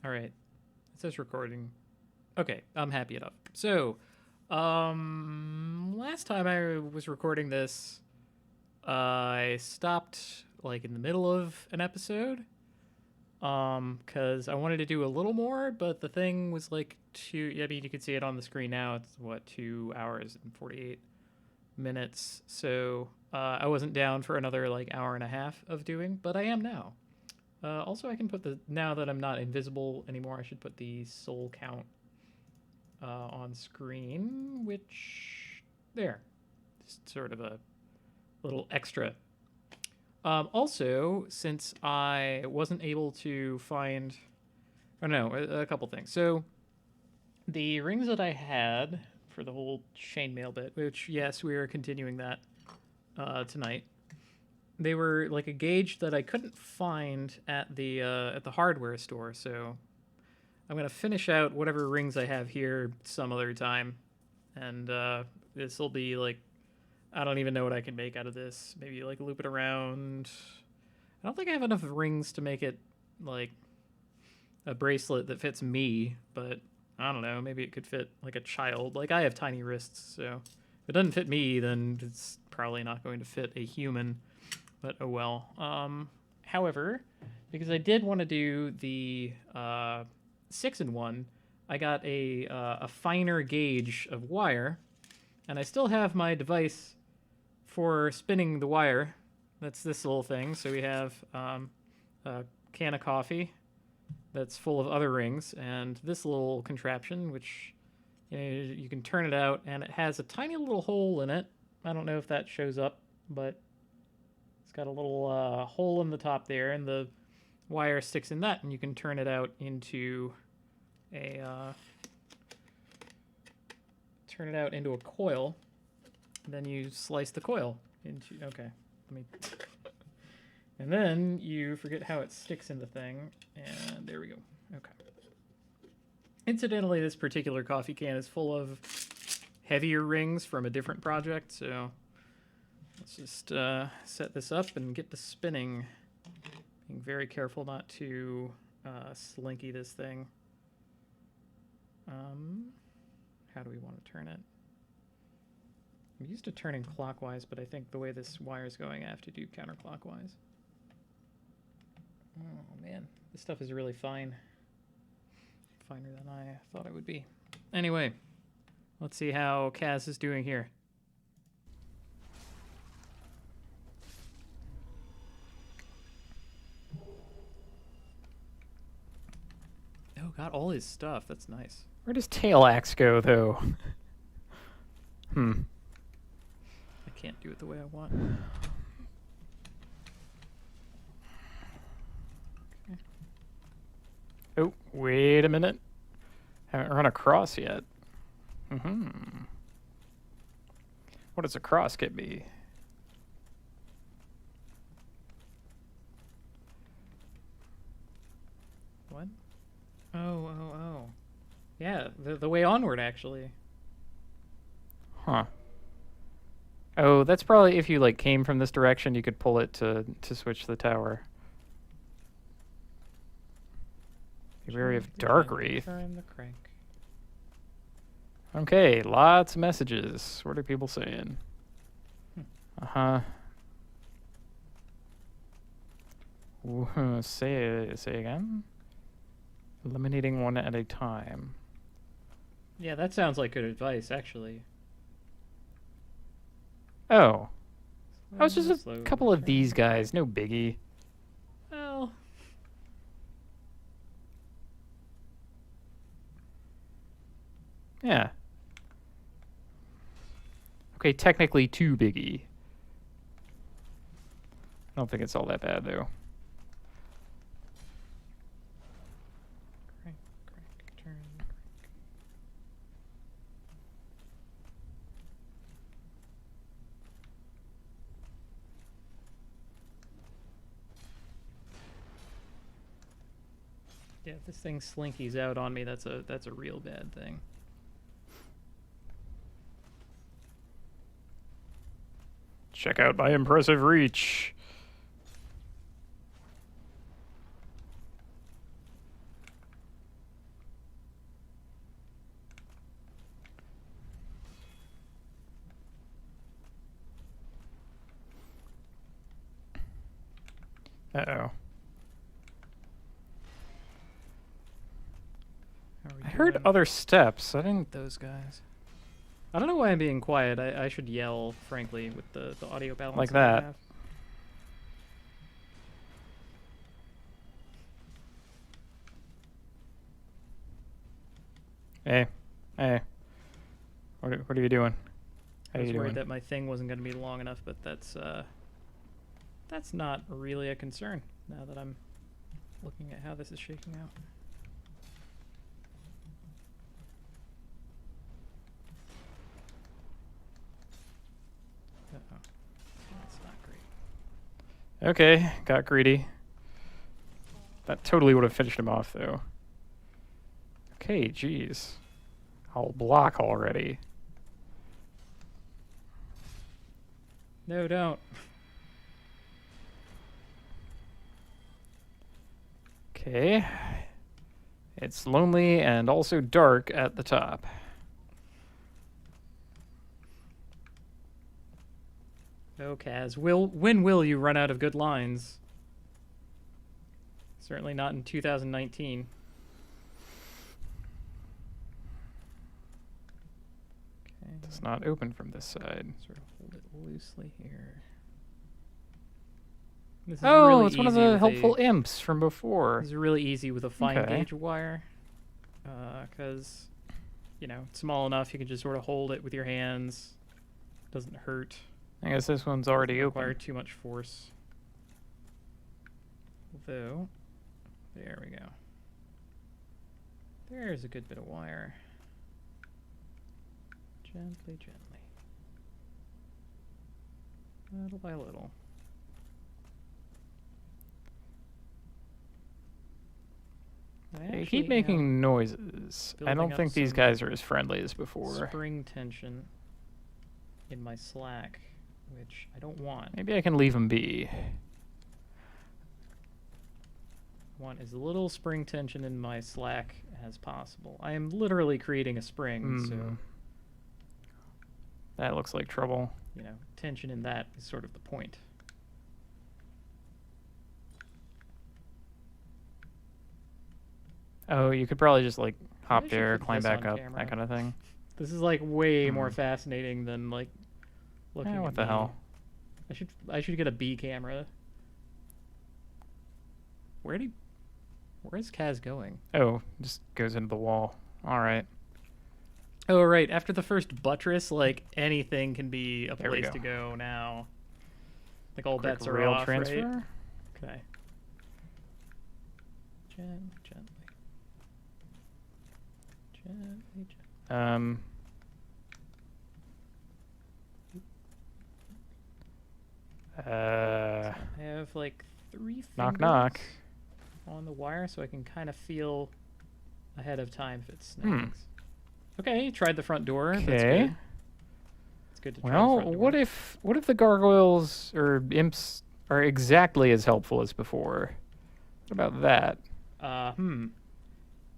All right. It says recording. Okay, I'm happy enough. So, last time I was recording this, I stopped like in the middle of an episode, because I wanted to do a little more, but the thing was like two. I mean, you can see it on the screen now. It's what 2 hours and 48 minutes. So I wasn't down for another like hour and a half of doing, but I am now. Also, I can put now that I'm not invisible anymore, I should put the soul count on screen, which, there, just sort of a little extra. Also, since I wasn't able to find, oh no, a couple things. So, the rings that I had for the whole chainmail bit, which, yes, we are continuing that tonight. They were like a gauge that I couldn't find at the hardware store, so I'm gonna finish out whatever rings I have here some other time, and this will be like, I don't even know what I can make out of this. Maybe like loop it around. I don't think I have enough rings to make it like a bracelet that fits me, but I don't know. Maybe it could fit like a child. Like I have tiny wrists, so if it doesn't fit me, then it's probably not going to fit a human. But oh well. However, because I did want to do the 6-in-1, I got a finer gauge of wire, and I still have my device for spinning the wire. That's this little thing. So we have a can of coffee that's full of other rings, and this little contraption, which you can turn it out, and it has a tiny little hole in it. I don't know if that shows up, but it's got a little hole in the top there, and the wire sticks in that, and you can turn it out into a coil. Then you slice the coil into. Okay, let me. And then you forget how it sticks in the thing, and there we go. Okay. Incidentally, this particular coffee can is full of heavier rings from a different project, so let's just set this up and get to spinning. Being very careful not to slinky this thing. How do we want to turn it? I'm used to turning clockwise, but I think the way this wire is going, I have to do counterclockwise. Oh man, this stuff is really fine. Finer than I thought it would be. Anyway, let's see how Kaz is doing here. Oh, got all his stuff. That's nice. Where does Tail Axe go, though? I can't do it the way I want. Okay. Oh, wait a minute. Haven't run across yet. What does a cross get me? What? Oh. Yeah, the way onward, actually. Huh. Oh, that's probably if you like came from this direction, you could pull it to switch the tower. Be wary of Dark Wraith. Turn the crank. Okay, lots of messages. What are people saying? Say again. Eliminating one at a time. Yeah, that sounds like good advice, actually. Oh. I was just a couple of these guys. No biggie. Well. Yeah. Okay, technically too biggie. I don't think it's all that bad, though. Crank, turn. Yeah, if this thing slinkies out on me, that's a real bad thing. Check out my impressive reach. Uh-oh. How are we I heard doing? other steps. I didn't... Those guys. I don't know why I'm being quiet. I should yell, frankly, with the audio balance Like that I that. have. Hey. Hey. What are you doing? I How was you worried doing? that my thing wasn't going to be long enough, but that's not really a concern now that I'm looking at how this is shaking out. Uh-oh. That's not great. Okay, got greedy. That totally would have finished him off, though. Okay, jeez. I'll block already. No, don't. Okay. It's lonely and also dark at the top. No, Kaz. When will you run out of good lines? Certainly not in 2019. Okay. It's not open from this side. Sort of hold it loosely here. This is Oh, really it's one of easy the with helpful imps from before. This is really easy with a fine Okay. gauge wire, because you know it's small enough you can just sort of hold it with your hands. Doesn't hurt. I guess this one's already Doesn't require open. too much force. Although, there we go. There's a good bit of wire. Gently, gently. Little by little. I They actually keep making noises. I building don't up think these some guys are as friendly as before. spring tension in my slack, which I don't want. Maybe I can leave them be. I want as little spring tension in my slack as possible. I am literally creating a spring, so That looks like trouble. you know, tension in that is sort of the point. Oh, you could probably just like hop I should there, put climb this back on up, camera. that kind of thing. This is like way more fascinating than like looking at What the me. hell? I should get a B camera. Where's Kaz going? Oh, just goes into the wall. All right. Oh right, after the first buttress, like anything can be a There we place go. to go now. Like all Quick bets are rail off, transfer. right? Okay. Gently. Gently, gently. I have like 3 Knock, fingers knock. on the wire, so I can kind of feel ahead of time if it snags. Okay, tried the front door. That's Okay. good. It's good to try the Well, front door. what if the gargoyles or imps are exactly as helpful as before? What about that?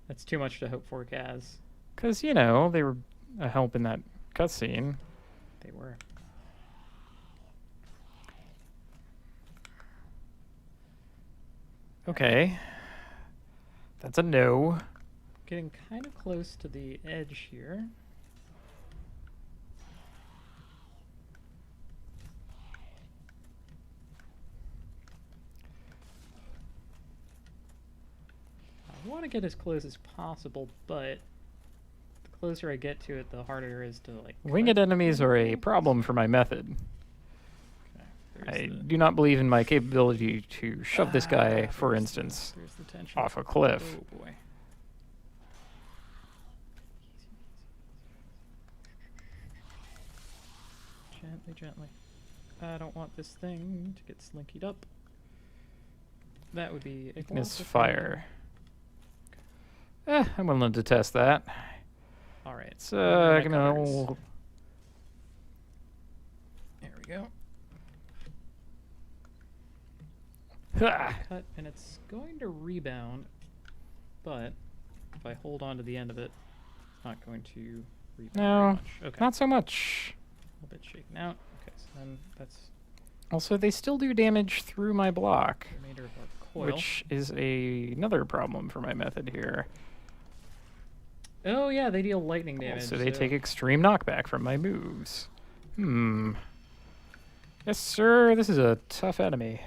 That's too much to hope for, Kaz. Because, you know, they were a help in that cutscene. They were. Okay. That's a no. Getting kind of close to the edge here. I want to get as close as possible, but the closer I get to it, the harder it is to like. Winged enemies are a problem for my method. Okay, I do not believe in my capability to shove this guy, for instance, there's the tension. off a cliff. Oh boy. Gently, gently. I don't want this thing to get slinkied up. That would be a Ignis horrible fire. I'm willing to test that. thing. All right. It's where are my gonna. cutters? There we go. Ha! Cut, and it's going to rebound, but if I hold on to the end of it, it's not going to rebound very No, much. Okay. not so much. A little bit shaken out. Okay, so then that's Also, they still do damage through my block, Remainder of our coil. which is another problem for my method here. Oh yeah, they deal lightning Cool, damage. so they take extreme knockback from my moves. Yes, sir, this is a tough enemy.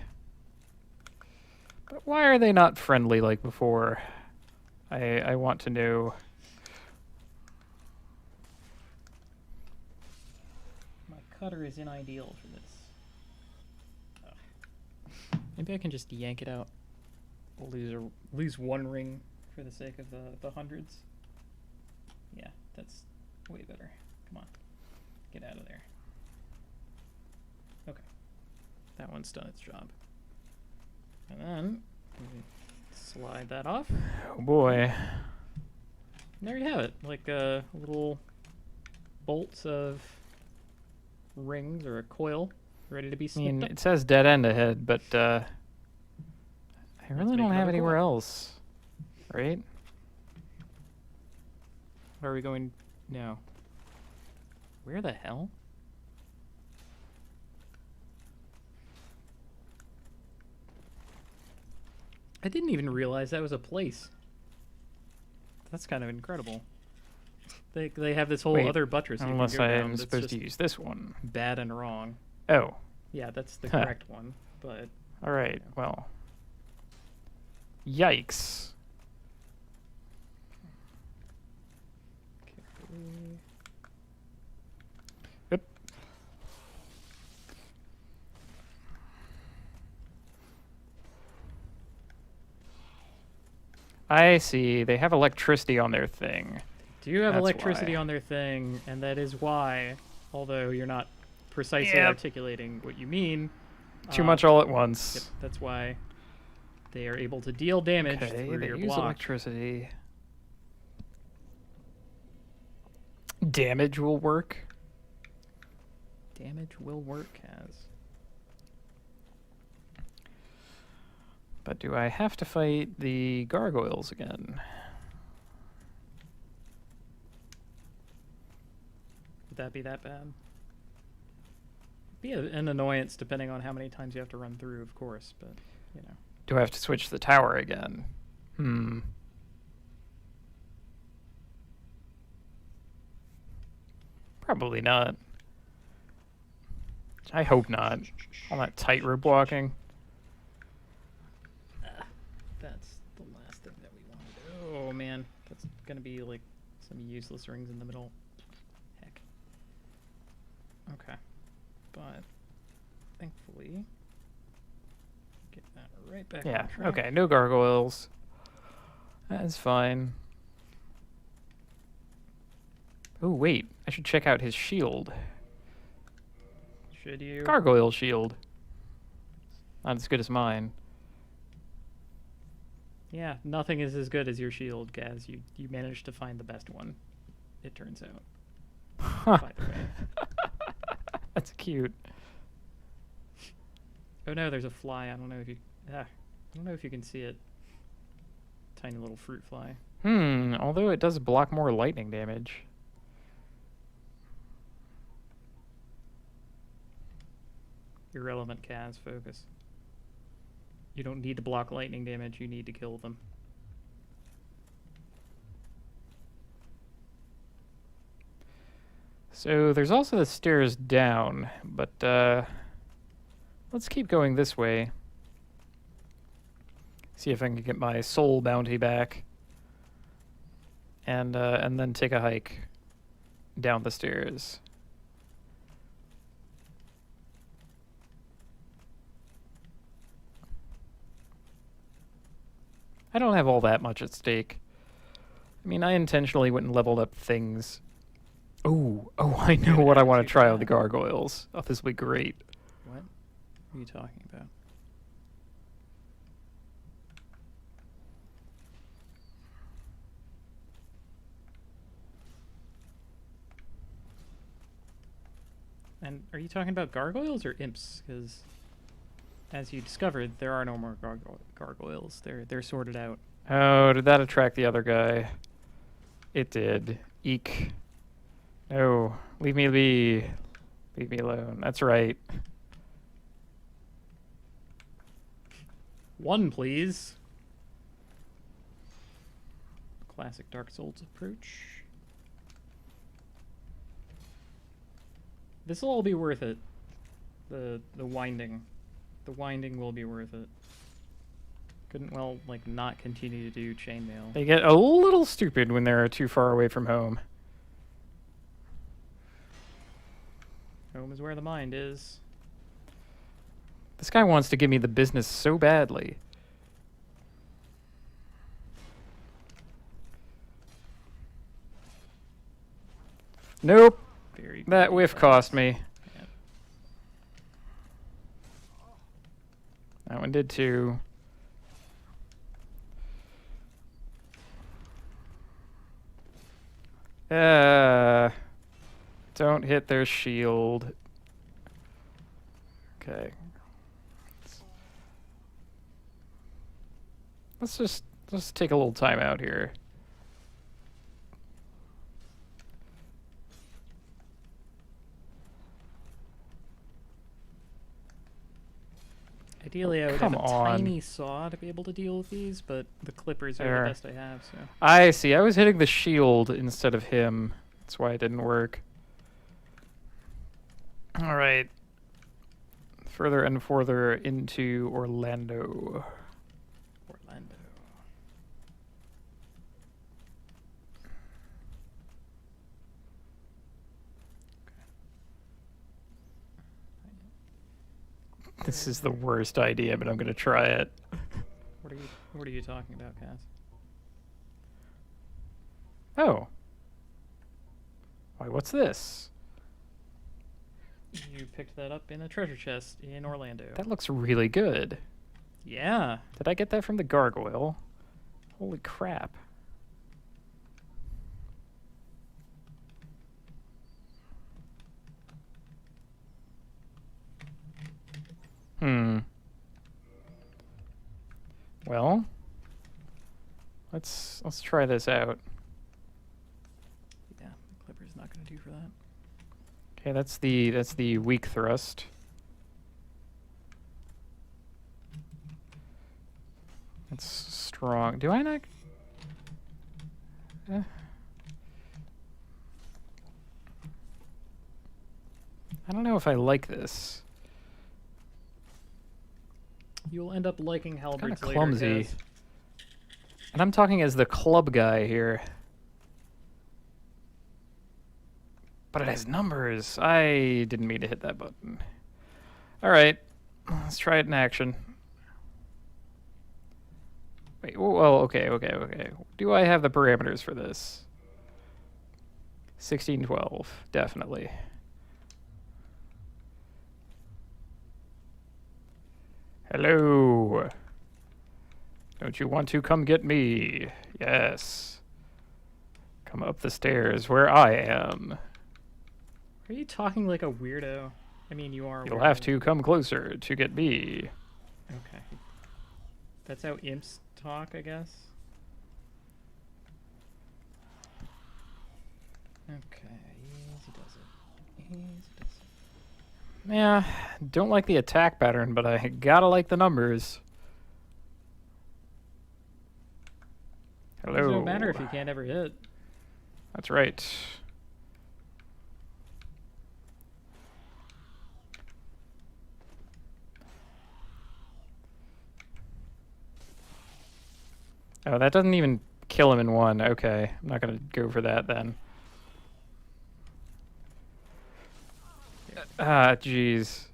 But why are they not friendly like before? I want to know. My cutter is unideal for this. Ugh. Maybe I can just yank it out. We'll lose one ring for the sake of the hundreds. Yeah, that's way better. Come on, get out of there. Okay, that one's done its job. And then slide that off. Oh boy. And there you have it, like a little bolt of rings or a coil ready to be I snipped mean, up. it says dead end ahead, but I really make don't have another anywhere coil. else. Right? Where are we going now? Where the hell? I didn't even realize that was a place. That's kind of incredible. They have this whole Wait, other buttress. you can unless go I down am that's supposed to just use this one. bad and wrong. Oh, Yeah, that's the Huh. correct one. But alright, well. Yikes. carefully. Yep. I see. They have electricity on their thing. Do you have That's electricity why. on their thing? And that is why, although you're not precisely Yep. articulating what you mean, Too much all at once. yep, that's why they are able to deal damage Okay, through they your use block. electricity. Damage will work. Damage will work as. But do I have to fight the gargoyles again? Would that be that bad? Be an annoyance depending on how many times you have to run through, of course, but, you know. Do I have to switch the tower again? Probably not. I hope not. All that tightrope walking. That's the last thing that we wanted. Oh, man. That's going to be, like, some useless rings in the middle. Heck. Okay. But, thankfully, get that right back Yeah, on track. okay, no gargoyles. That's fine. Oh, wait. I should check out his shield. Should you? Gargoyle shield. Not as good as mine. Yeah, nothing is as good as your shield, Gaz. You managed to find the best one, it turns out. By the way. That's cute. Oh no, there's a fly. I don't know if you can see it. Tiny little fruit fly. Although it does block more lightning damage. Irrelevant, Kaz. Focus. You don't need to block lightning damage. You need to kill them. So there's also the stairs down, but let's keep going this way. See if I can get my soul bounty back. And then take a hike down the stairs. I don't have all that much at stake. I mean, I intentionally went and leveled up things. Oh, I know what I want to try on the gargoyles. Oh, this will be great. What are you talking about? And are you talking about gargoyles or imps? Because, as you discovered, there are no more gargoyles. They're sorted out. Oh, did that attract the other guy? It did. Eek. No, leave me be. Leave me alone. That's right. One, please. Classic Dark Souls approach. This will all be worth it. The winding. The winding will be worth it. Couldn't well like not continue to do chainmail. They get a little stupid when they're too far away from home. Home is where the mind is. This guy wants to give me the business so badly. Nope. Very That whiff cost me. Yep. That one did too. Don't hit their shield. Okay. Let's take a little time out here. Ideally, I would Come have a on. tiny saw to be able to deal with these, but the clippers are There. the best I have, so. I see. I was hitting the shield instead of him. That's why it didn't work. All right. Further and further into Orlando. Orlando. This is the worst idea, but I'm going to try it. What are you talking about, Cass? Oh. Why, what's this? You picked that up in a treasure chest in Orlando. That looks really good. Yeah. Did I get that from the gargoyle? Holy crap. Well, let's try this out. Yeah, the clipper's not going to do for that. Okay, that's the weak thrust. That's strong. Do I not? I don't know if I like this. You'll end up liking halberds later, clumsy. Cass. And I'm talking as the club guy here. But it has numbers. I didn't mean to hit that button. All right, let's try it in action. Wait, well, okay. Do I have the parameters for this? 1612, definitely. Hello. Don't you want to come get me? Yes. Come up the stairs where I am. Are you talking like a weirdo? I mean, you are a You'll weirdo. have to come closer to get me. Okay. That's how imps talk, I guess. Okay, easy does it. Easy does it. Yeah, don't like the attack pattern, but I gotta like the numbers. It Hello. doesn't matter if you can't ever hit. That's right. Oh, that doesn't even kill him in one. Okay, I'm not gonna go for that then. Ah, jeez.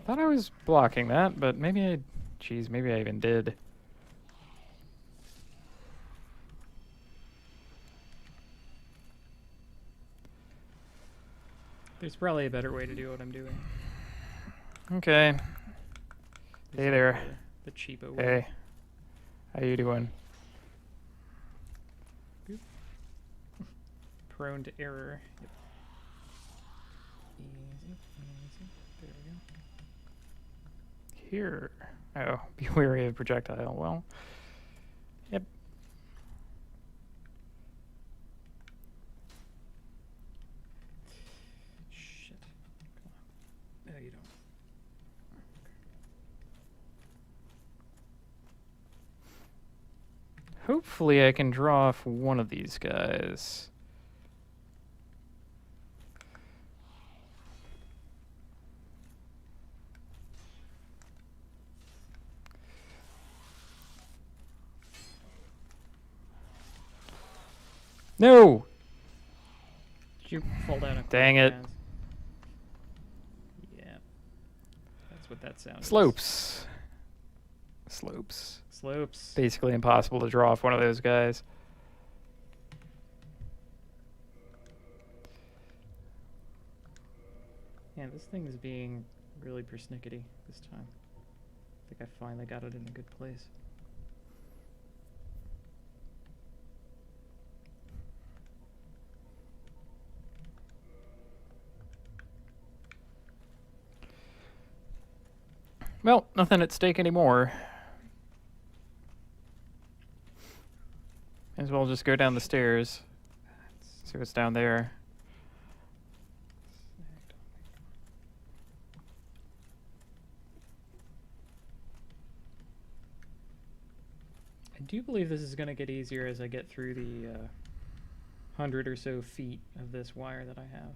Thought I was blocking that, but maybe I... Jeez, maybe I even did. There's probably a better way to do what I'm doing. Okay. This Hey is there. The cheapo way. Hey. How you doing? Prone to error. Yep. Easy, easy. There we go. Here. Oh, be wary of projectile. Well, yep. Shit. Come on. No, you don't. Hopefully I can draw off one of these guys. No! Did you fall down a cliff? Dang it. Kaz? Yeah. That's what that sound is. Slopes. Slopes. Slopes. Basically impossible to draw off one of those guys. Yeah, this thing is being really persnickety this time. I think I finally got it in a good place. Well, nothing at stake anymore. Might as well just go down the stairs. See what's down there. I do believe this is going to get easier as I get through the 100 or so feet of this wire that I have.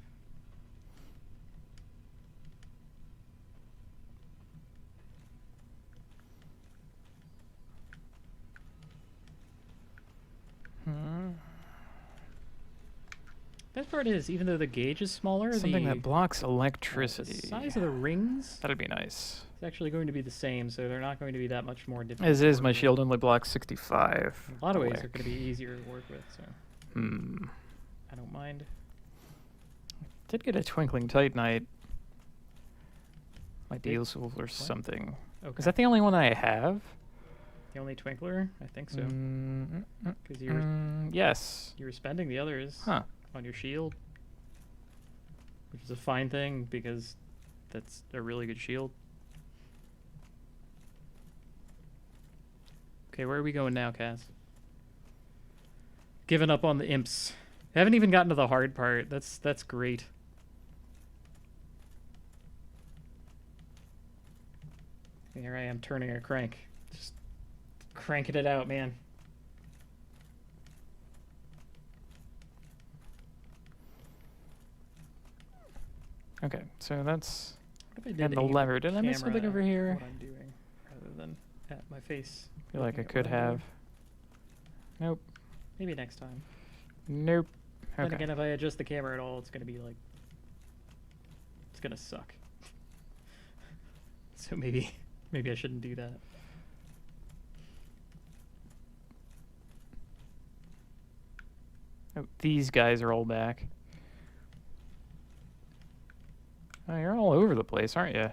Best part is, even though the gauge is smaller, Something the that blocks electricity. the size of the rings That'd be nice. is actually going to be the same, so they're not going to be that much more difficult. As to is, work my with. shield only blocks 65. In a lot of ways, Lick. they're going to be easier to work with, so I don't mind. Did get a Twinkling Titanite. My deals or something. Okay. Is that the only one that I have? The only twinkler? I think so. Because Yes. you were spending the others Huh. on your shield, which is a fine thing because that's a really good shield. Okay, where are we going now, Kaz? Giving up on the imps. I haven't even gotten to the hard part. That's great. Here I am turning a crank. Just cranking it out, man. Okay, so that's What if I did and the aim lever. Did I miss camera something over here? What I'm doing, rather than at my face. I feel like I looking at could what I'm doing? have. Nope. Maybe next time. Nope. Then Okay. again, if I adjust the camera at all, it's gonna be like, it's gonna suck. So maybe I shouldn't do that. Oh, these guys are all back. Oh, you're all over the place, aren't you?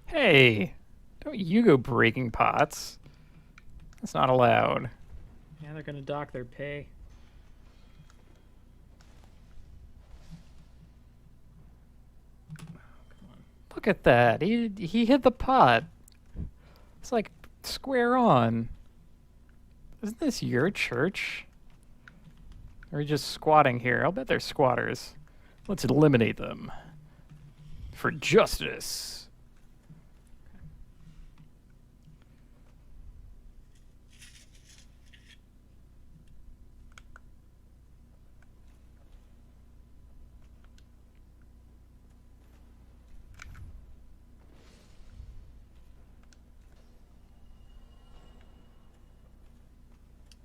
Hey, don't you go breaking pots. That's not allowed. Yeah, they're gonna dock their pay. Oh, come on. Look at that. He hit the pot. It's like square on. Isn't this your church? Or are you just squatting here? I'll bet they're squatters. Let's eliminate them. For justice.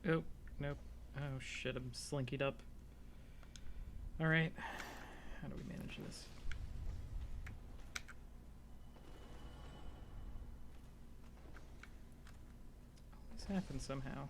Oh, nope. Oh shit, I'm slinkied up. Alright. How do we manage this? This happens somehow.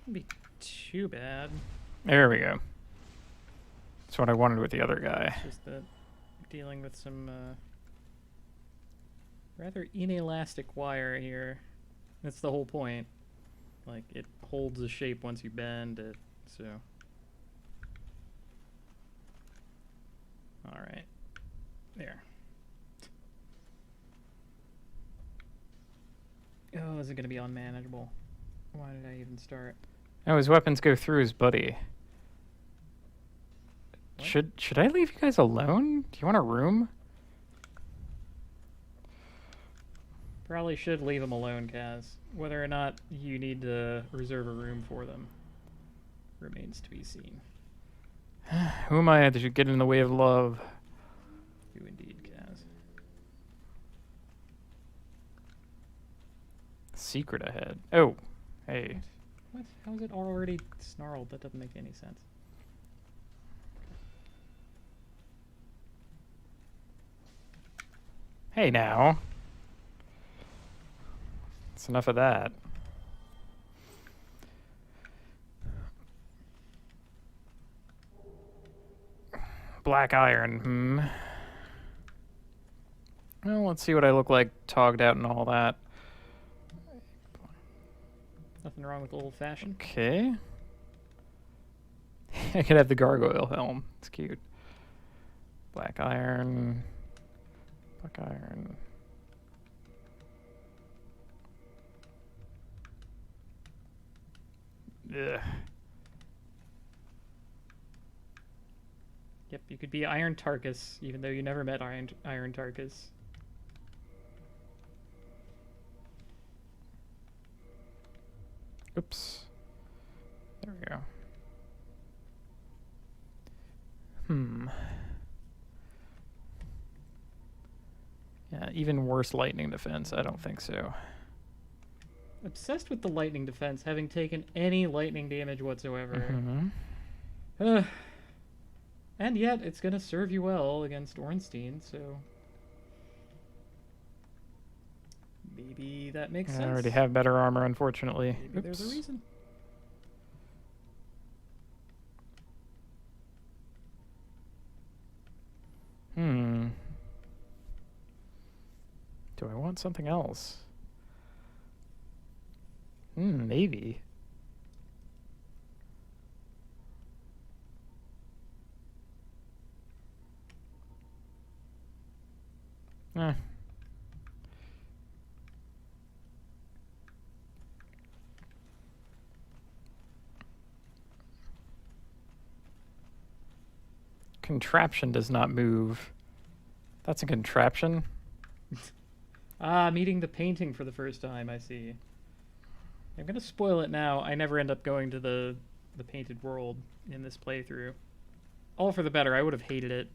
Shouldn't be too bad. There we go. That's what I wanted with the other guy. It's just that dealing with some rather inelastic wire here. That's the whole point. Like, it holds a shape once you bend it, so. Alright. There. Oh, is it going to be unmanageable? Why did I even start? Oh, his weapons go through his buddy. What? Should I leave you guys alone? Do you want a room? Probably should leave them alone, Kaz. Whether or not you need to reserve a room for them remains to be seen. Who am I to get in the way of love? You indeed, Kaz. Secret ahead. Oh, hey. What? How is it already snarled? That doesn't make any sense. Hey now. That's enough of that. Black iron, Well, let's see what I look like togged out and all that. Nothing wrong with old fashioned. Okay. I could have the gargoyle helm. It's cute. Black iron. Black iron. Ugh. Yep, you could be Iron Tarkus, even though you never met Iron Tarkus. Oops. There we go. Yeah, even worse lightning defense. I don't think so. Obsessed with the lightning defense, having taken any lightning damage whatsoever. Mm-hmm. And yet, it's going to serve you well against Ornstein, so. Maybe that makes sense. I already have better armor, unfortunately. Maybe there's a reason. Do I want something else? Maybe. Contraption does not move. That's a contraption. Meeting the painting for the first time, I see. I'm gonna spoil it now. I never end up going to the painted world in this playthrough. All for the better. I would have hated it.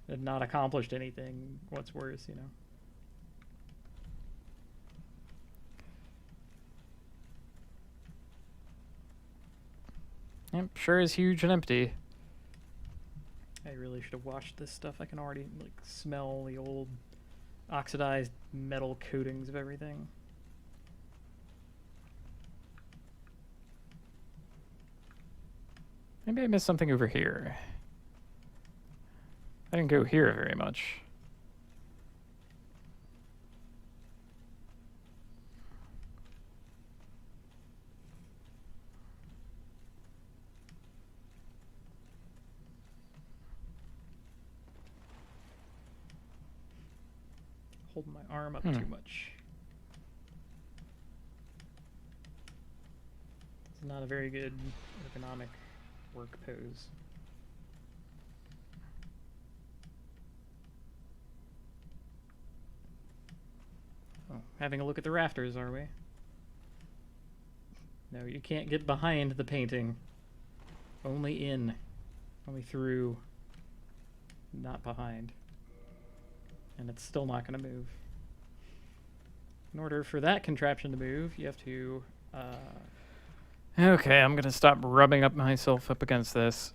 And not accomplished anything. What's worse, you know. Yep, sure is huge and empty. I really should have washed this stuff. I can already like smell the old oxidized metal coatings of everything. Maybe I missed something over here. I didn't go here very much. Holding my arm up too much. It's not a very good ergonomic work pose. Oh, having a look at the rafters, are we? No, you can't get behind the painting. Only in. Only through. Not behind. And it's still not going to move. In order for that contraption to move, you have to... Okay, I'm gonna stop rubbing up myself up against this.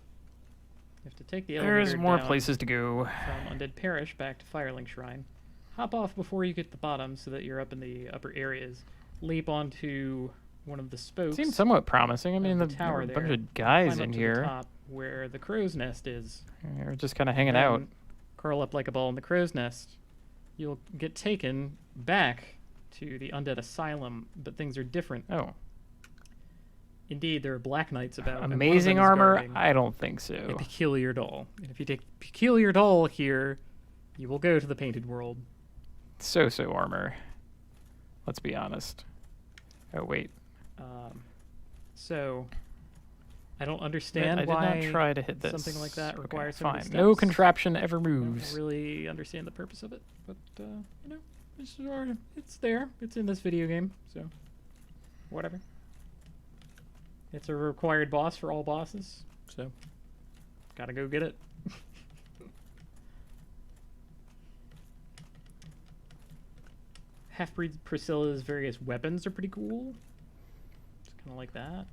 You have to take the elevator There's more down places to go. from Undead Parish back to Firelink Shrine. hop off before you get to the bottom so that you're up in the upper areas. Leap onto one of the spokes. Seems somewhat promising. I mean, the there tower are a there. bunch of guys Climb up in to here. the top where the crow's nest is. We're just kind of hanging Then out. curl up like a ball in the crow's nest. You'll get taken back to the undead asylum, but things are different. Oh, Indeed, there are black knights about. and one of amazing them is armor? guarding I don't think a so. peculiar doll. And if you take peculiar doll here, you will go to the painted world. So armor. Let's be honest. Oh wait, So, I don't understand I did why not try to hit this. something like that Okay, requires so many fine. No steps. contraption ever I don't moves. really understand the purpose of it, but it's there. It's in this video game, so whatever. It's a required boss for all bosses, so gotta go get it. Half-breed Priscilla's various weapons are pretty cool. Just kind of like that.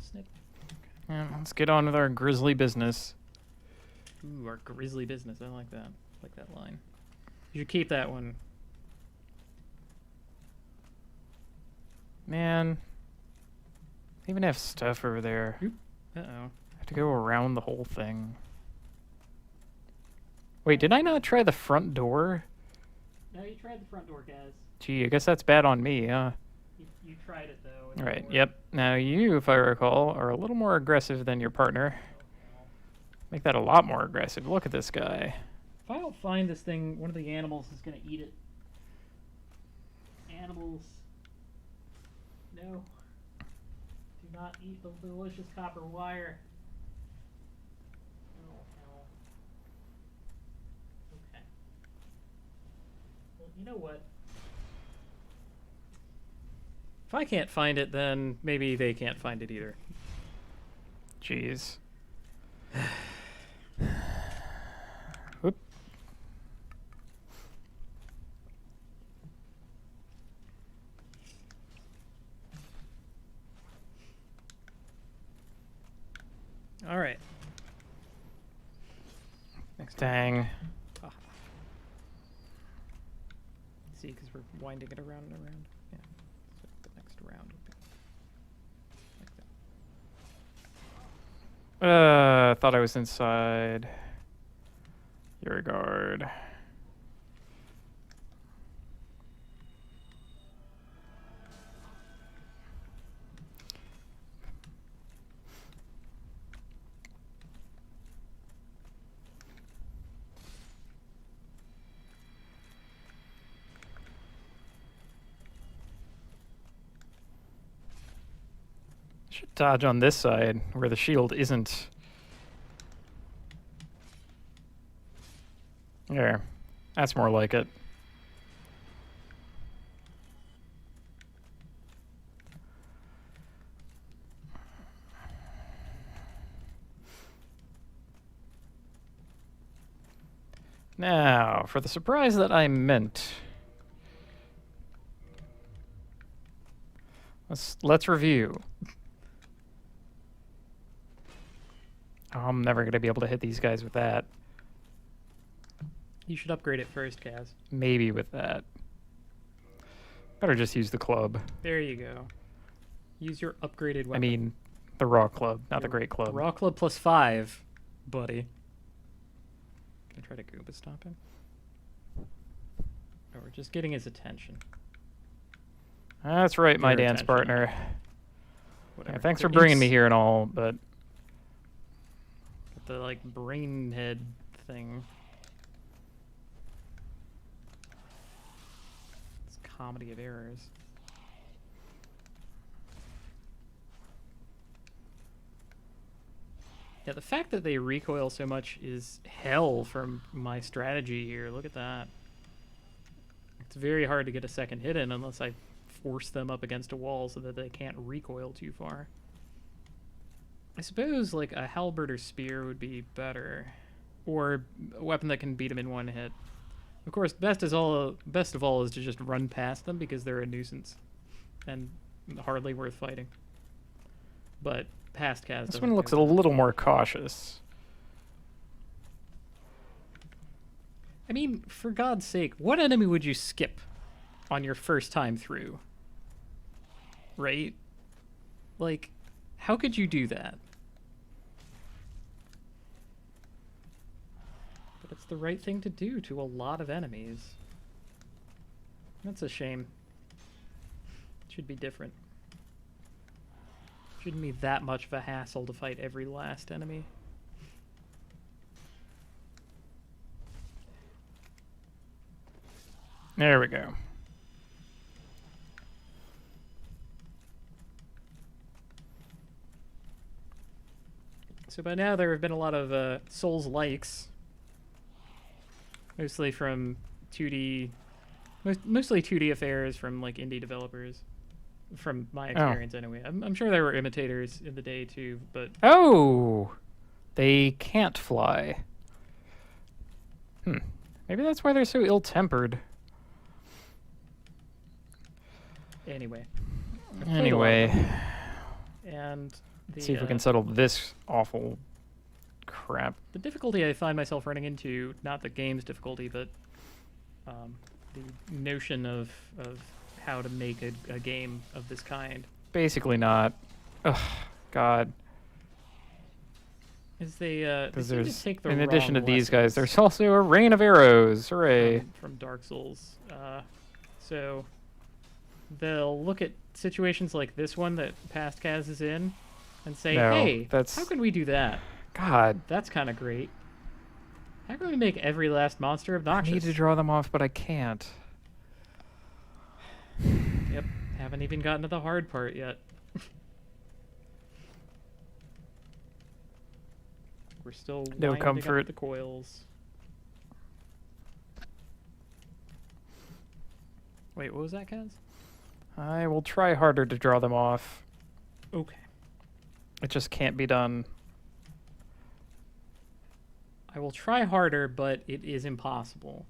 Snip. Yeah, let's get on with our grisly business. Ooh, our grisly business. I like that. I like that line. You should keep that one. Man, they even have stuff over there. Uh-oh. I have to go around the whole thing. Wait, did I not try the front door? No, you tried the front door, guys. Gee, I guess that's bad on me, huh? You tried it, though. and it Right, didn't work. yep. Now you, if I recall, are a little more aggressive than your partner. Make that a lot more aggressive. Look at this guy. If I don't find this thing, one of the animals is going to eat it. Animals. No. Do not eat the delicious copper wire. Oh, hell. Okay. Well, you know what? If I can't find it, then maybe they can't find it either. Jeez. Whoop. All right. Next Dang. Ah. See, because we're winding it around and around. Yeah. So the next round would be like that. Thought I was inside. Your guard. Should dodge on this side where the shield isn't. There. That's more like it. Now, for the surprise that I meant. Let's review. Oh, I'm never going to be able to hit these guys with that. You should upgrade it first, Kaz. Maybe with that. Better just use the club. There you go. Use your upgraded weapon. I mean, the raw club, not the Your great club. Raw club plus 5, buddy. Can I try to Goomba stop him? Oh, we're just getting his attention. That's right, my Your dance attention. partner. Whatever. Yeah, thanks They're for bringing me imps. here and all, but The, like, brain head thing. It's comedy of errors. Yeah, the fact that they recoil so much is hell from my strategy here. Look at that. It's very hard to get a second hit in unless I force them up against a wall so that they can't recoil too far. I suppose like a halberd or spear would be better, or a weapon that can beat them in one hit. Of course, best of all is to just run past them because they're a nuisance and hardly worth fighting. but past Kaz This doesn't one looks a go that little far. more cautious. I mean, for God's sake, what enemy would you skip on your first time through? Right? Like, how could you do that? But it's the right thing to do to a lot of enemies. That's a shame. It should be different. Shouldn't be that much of a hassle to fight every last enemy. There we go. So by now there have been a lot of Souls likes, mostly from 2D, mostly 2D affairs from like indie developers. From my experience, anyway. I'm sure there were imitators in the day too, but Oh! They can't fly. Maybe that's why they're so ill-tempered. anyway. Anyway, And the, let's see if we can settle this awful crap. the difficulty I find myself running into, not the game's difficulty, but the notion of how to make a game of this kind, Basically not. Ugh, God. is they Because seem to there's, take the in addition to wrong these guys, lessons there's also a rain of arrows. Hooray. from Dark Souls. So they'll look at situations like this one that Past Kaz is in and say, No, hey, that's- how can we do that? God. That's kind of great. How can we make every last monster I obnoxious? need to draw them off, but I can't. Yep, haven't even gotten to the hard part yet. We're still No winding comfort. up the coils. Wait, what was that, Kaz? I will try harder to draw them off. Okay. It just can't be done. I will try harder, but it is impossible.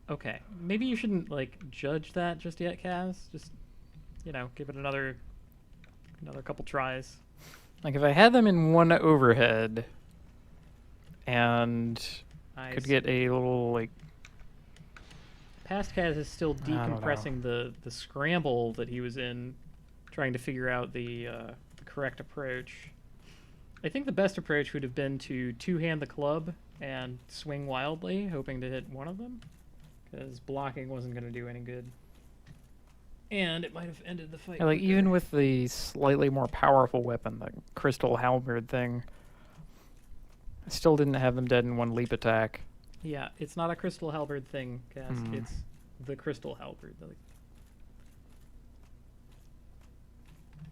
Okay, maybe you shouldn't like judge that just yet, Kaz. Just, you know, give it another couple tries. Like, if I had them in one overhead and I could see. get a little, like, Past Kaz is still don't know. decompressing the scramble that he was in, trying to figure out the correct approach. I think the best approach would have been to two-hand the club and swing wildly, hoping to hit one of them, because blocking wasn't going to do any good. And it might have ended the fight. like quicker. even with the slightly more powerful weapon, the crystal halberd thing, I still didn't have them dead in one leap attack. Yeah, it's not a crystal halberd thing, Kaz. Hmm. It's the crystal halberd. Like,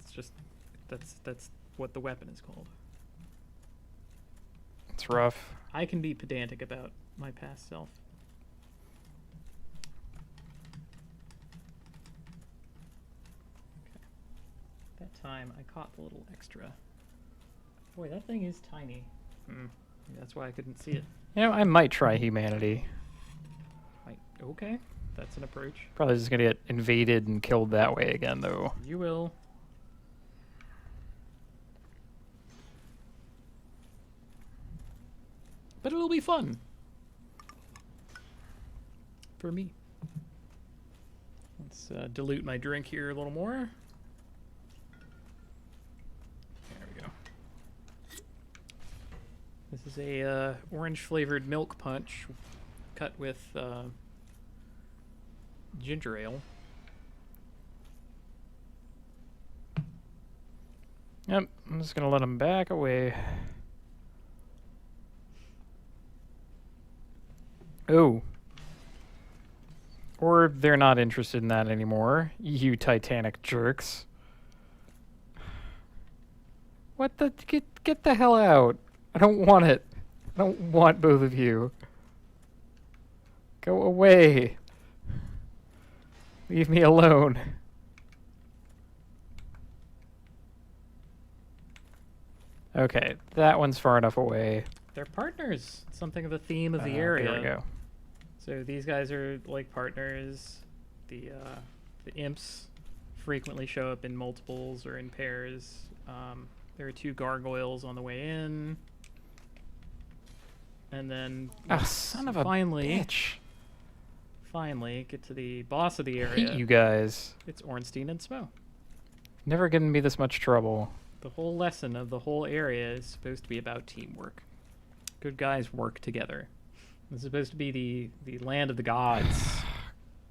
it's just that's what the weapon is called. It's rough. I can be pedantic about my past self. Okay. That time I caught the little extra. Boy, that thing is tiny. Hmm. That's why I couldn't see it. You know, I might try humanity. Okay, that's an approach. Probably just gonna get invaded and killed that way again, though. You will. But it'll be fun. For me. Let's dilute my drink here a little more. There we go. This is a orange flavored milk punch cut with ginger ale. Yep, I'm just gonna let him back away. Oh. Or they're not interested in that anymore, you Titanic jerks. What the? Get the hell out. I don't want it. I don't want both of you. Go away. Leave me alone. Okay, that one's far enough away. They're partners. Something of a theme of the There area. we go. So these guys are like partners. The imps frequently show up in multiples or in pairs. There are 2 gargoyles on the way in. And then Ah, son of a bitch. Finally get to the boss of the I area. hate you guys. It's Ornstein and Smo. Never getting me this much trouble. The whole lesson of the whole area is supposed to be about teamwork. Good guys work together. It's supposed to be the land of the gods.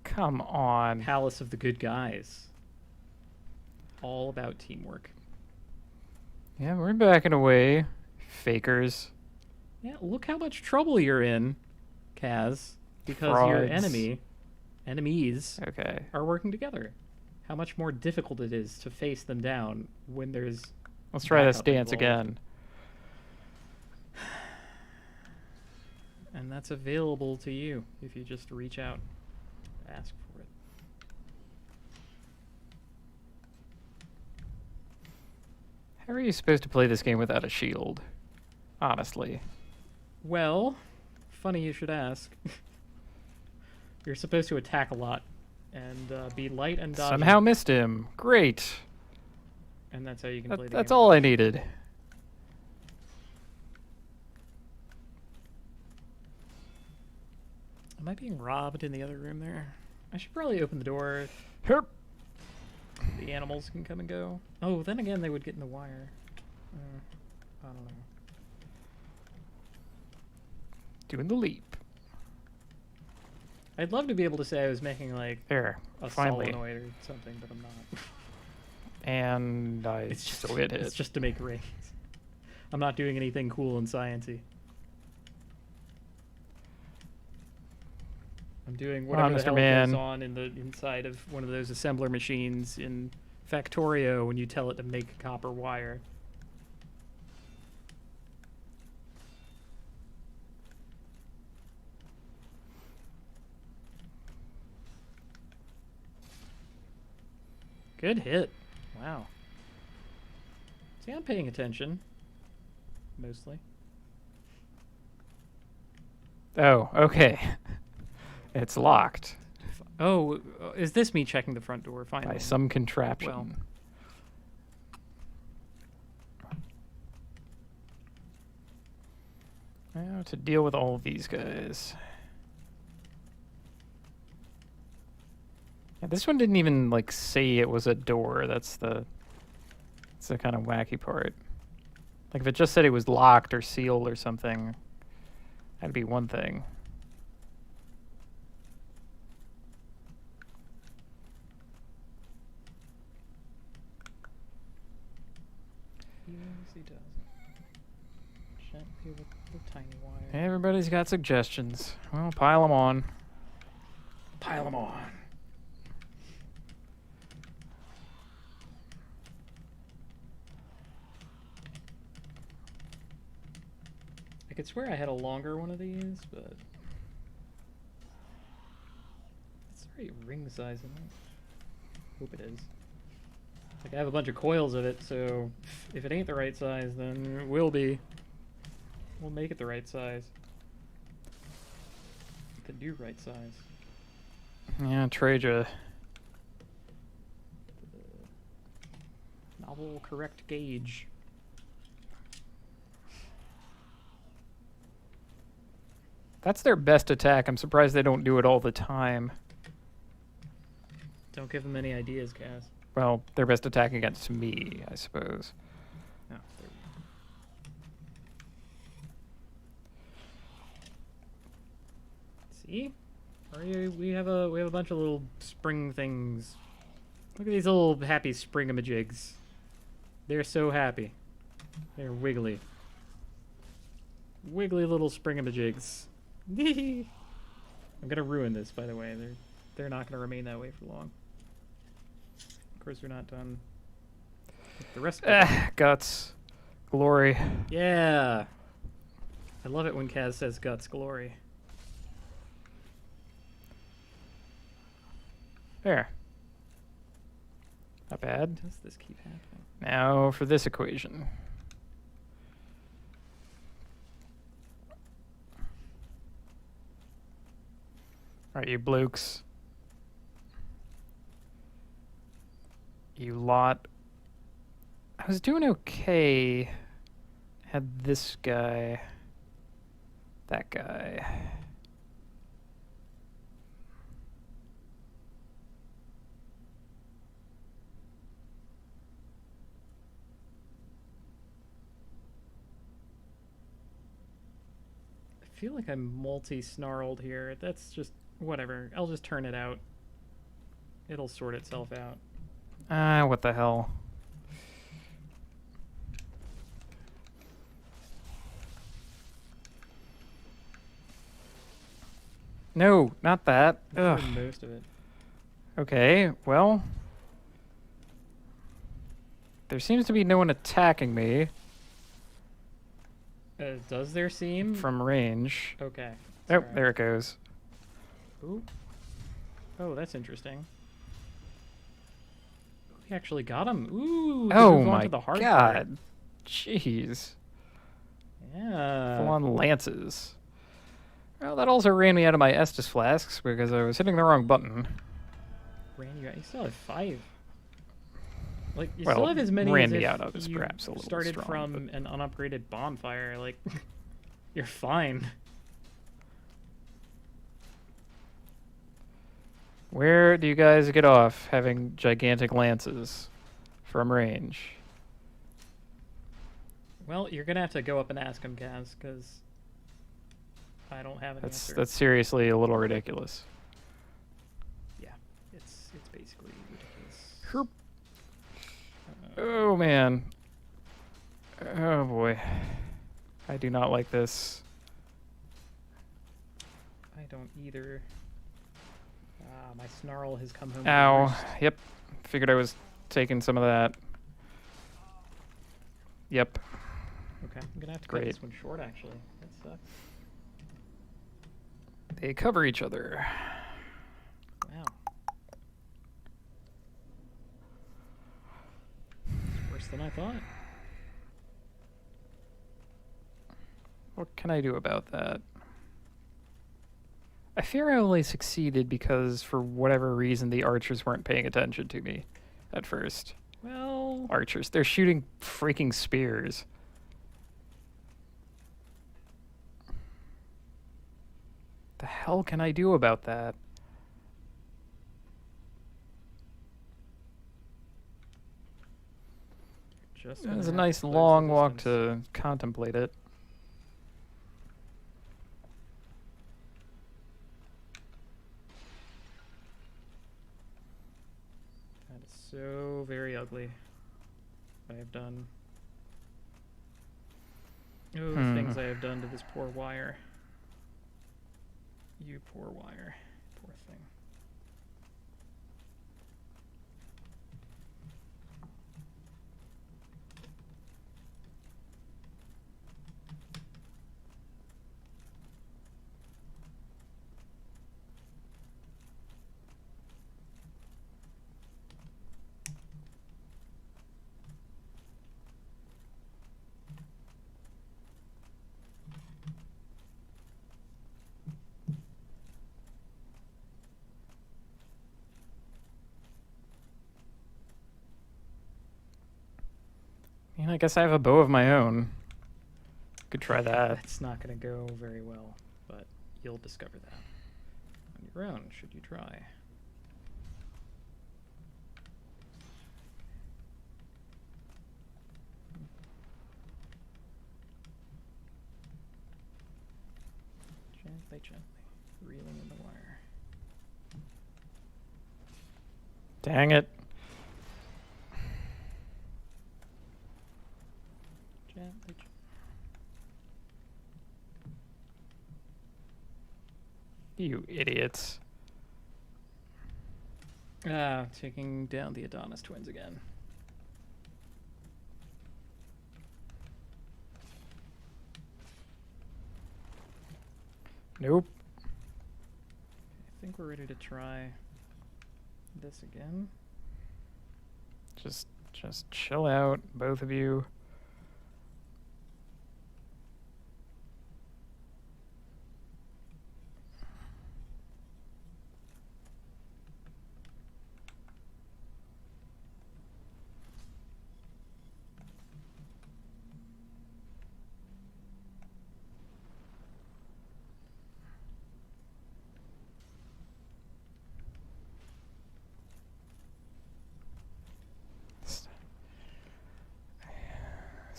Come on. Palace of the good guys. All about teamwork. Yeah, we're backing away. Fakers. Yeah, look how much trouble you're in, Kaz. Because your Frauds. enemies, Okay. are working together. How much more difficult it is to face them down when there's Let's try this backup dance involved. again. And that's available to you if you just reach out, ask for it. How are you supposed to play this game without a shield? Honestly. Well, funny you should ask. You're supposed to attack a lot and be light and dodgy. Somehow missed him. Great. And that's how you can play the game. That's all I needed. Am I being robbed in the other room there? I should probably open the door. Herp. The animals can come and go. Oh, then again, they would get in the wire. I don't know. Doing the leap. I'd love to be able to say I was making like There. a Finally. solenoid or something, but I'm not. And I It's just still get hit. It's just to make rings. I'm not doing anything cool and sciencey. I'm doing Come on, whatever the Mr. hell goes Man. on in the inside of one of those assembler machines in Factorio when you tell it to make copper wire. Good hit. Wow. See, I'm paying attention. Mostly. Oh, okay. It's locked Oh, is this me checking the front door finally? by some contraption. Well. Now to deal with all of these guys. Yeah, this one didn't even like say it was a door. That's the kind of wacky part. Like if it just said it was locked or sealed or something, that'd be one thing. Yes, he does. Gently with the tiny wire. Everybody's got suggestions. Well, pile them on. Pile them on. I could swear I had a longer one of these, but it's the right ring size, isn't it? Hope it is. Like I have a bunch of coils of it, so if it ain't the right size, then it will be. We'll make it the right size. The new right size. Yeah, Traja. Novel correct gauge. That's their best attack. I'm surprised they don't do it all the time. Don't give them any ideas, Kaz. Well, their best attack against me, I suppose. Oh, there we go. See? We have a bunch of little spring things. Look at these little happy springamajigs. They're so happy. They're wiggly. Wiggly little springamajigs. I'm gonna ruin this, by the way. They're not gonna remain that way for long. Of course, we're not done with the rest of it. Guts. Glory. Yeah. I love it when Kaz says guts glory. There. Not bad. Does this keep happening? Now for this equation. Alright, you blokes. You lot. I was doing okay. Had this guy. That guy. I feel like I'm multi-snarled here. That's just whatever. I'll just turn it out. It'll sort itself out. Ah, what the hell? No, not that. That's Ugh. most of it. Okay, well. There seems to be no one attacking me Does there seem? from range. Okay. Oh, Sorry. there it goes. Ooh. Oh, that's interesting. We actually got him. Ooh. To Oh move on my to the hard god. part. Jeez. Yeah. Full on lances. Well, that also ran me out of my Estus flasks because I was hitting the wrong button. Ran you out. You still have 5. Like, you Well, still have as many ran as me if out of is you perhaps a little started strong, from an unupgraded bonfire. Like, you're fine. Where do you guys get off having gigantic lances from range? Well, you're gonna have to go up and ask him, Kaz, because I don't have an answer. That's seriously a little ridiculous. Yeah, it's basically ridiculous. Herp. Oh man. Oh boy. I do not like this. I don't either. My snarl has come home. Ow. Yep. Figured I was taking some of that. Yep. Okay, I'm gonna have to Great. cut this one short. Actually, that sucks. They cover each other. Wow. It's worse than I thought. What can I do about that? I fear I only succeeded because, for whatever reason, the archers weren't paying attention to me at first. Well, Archers. They're shooting freaking spears. The hell can I do about that? just It gonna was a have to nice close the long walk distance. to contemplate it. That is so very ugly. What I have done. Oh, the things I have done to this poor wire. You poor wire. Poor thing. I mean, I guess I have a bow of my own. Could try that. That's not going to go very well, but you'll discover that on your own, should you try. Gently, gently, reeling in the wire. Dang it. Gently, You idiots. taking down the Adonis twins again. Nope. I think we're ready to try this again. Just chill out, both of you.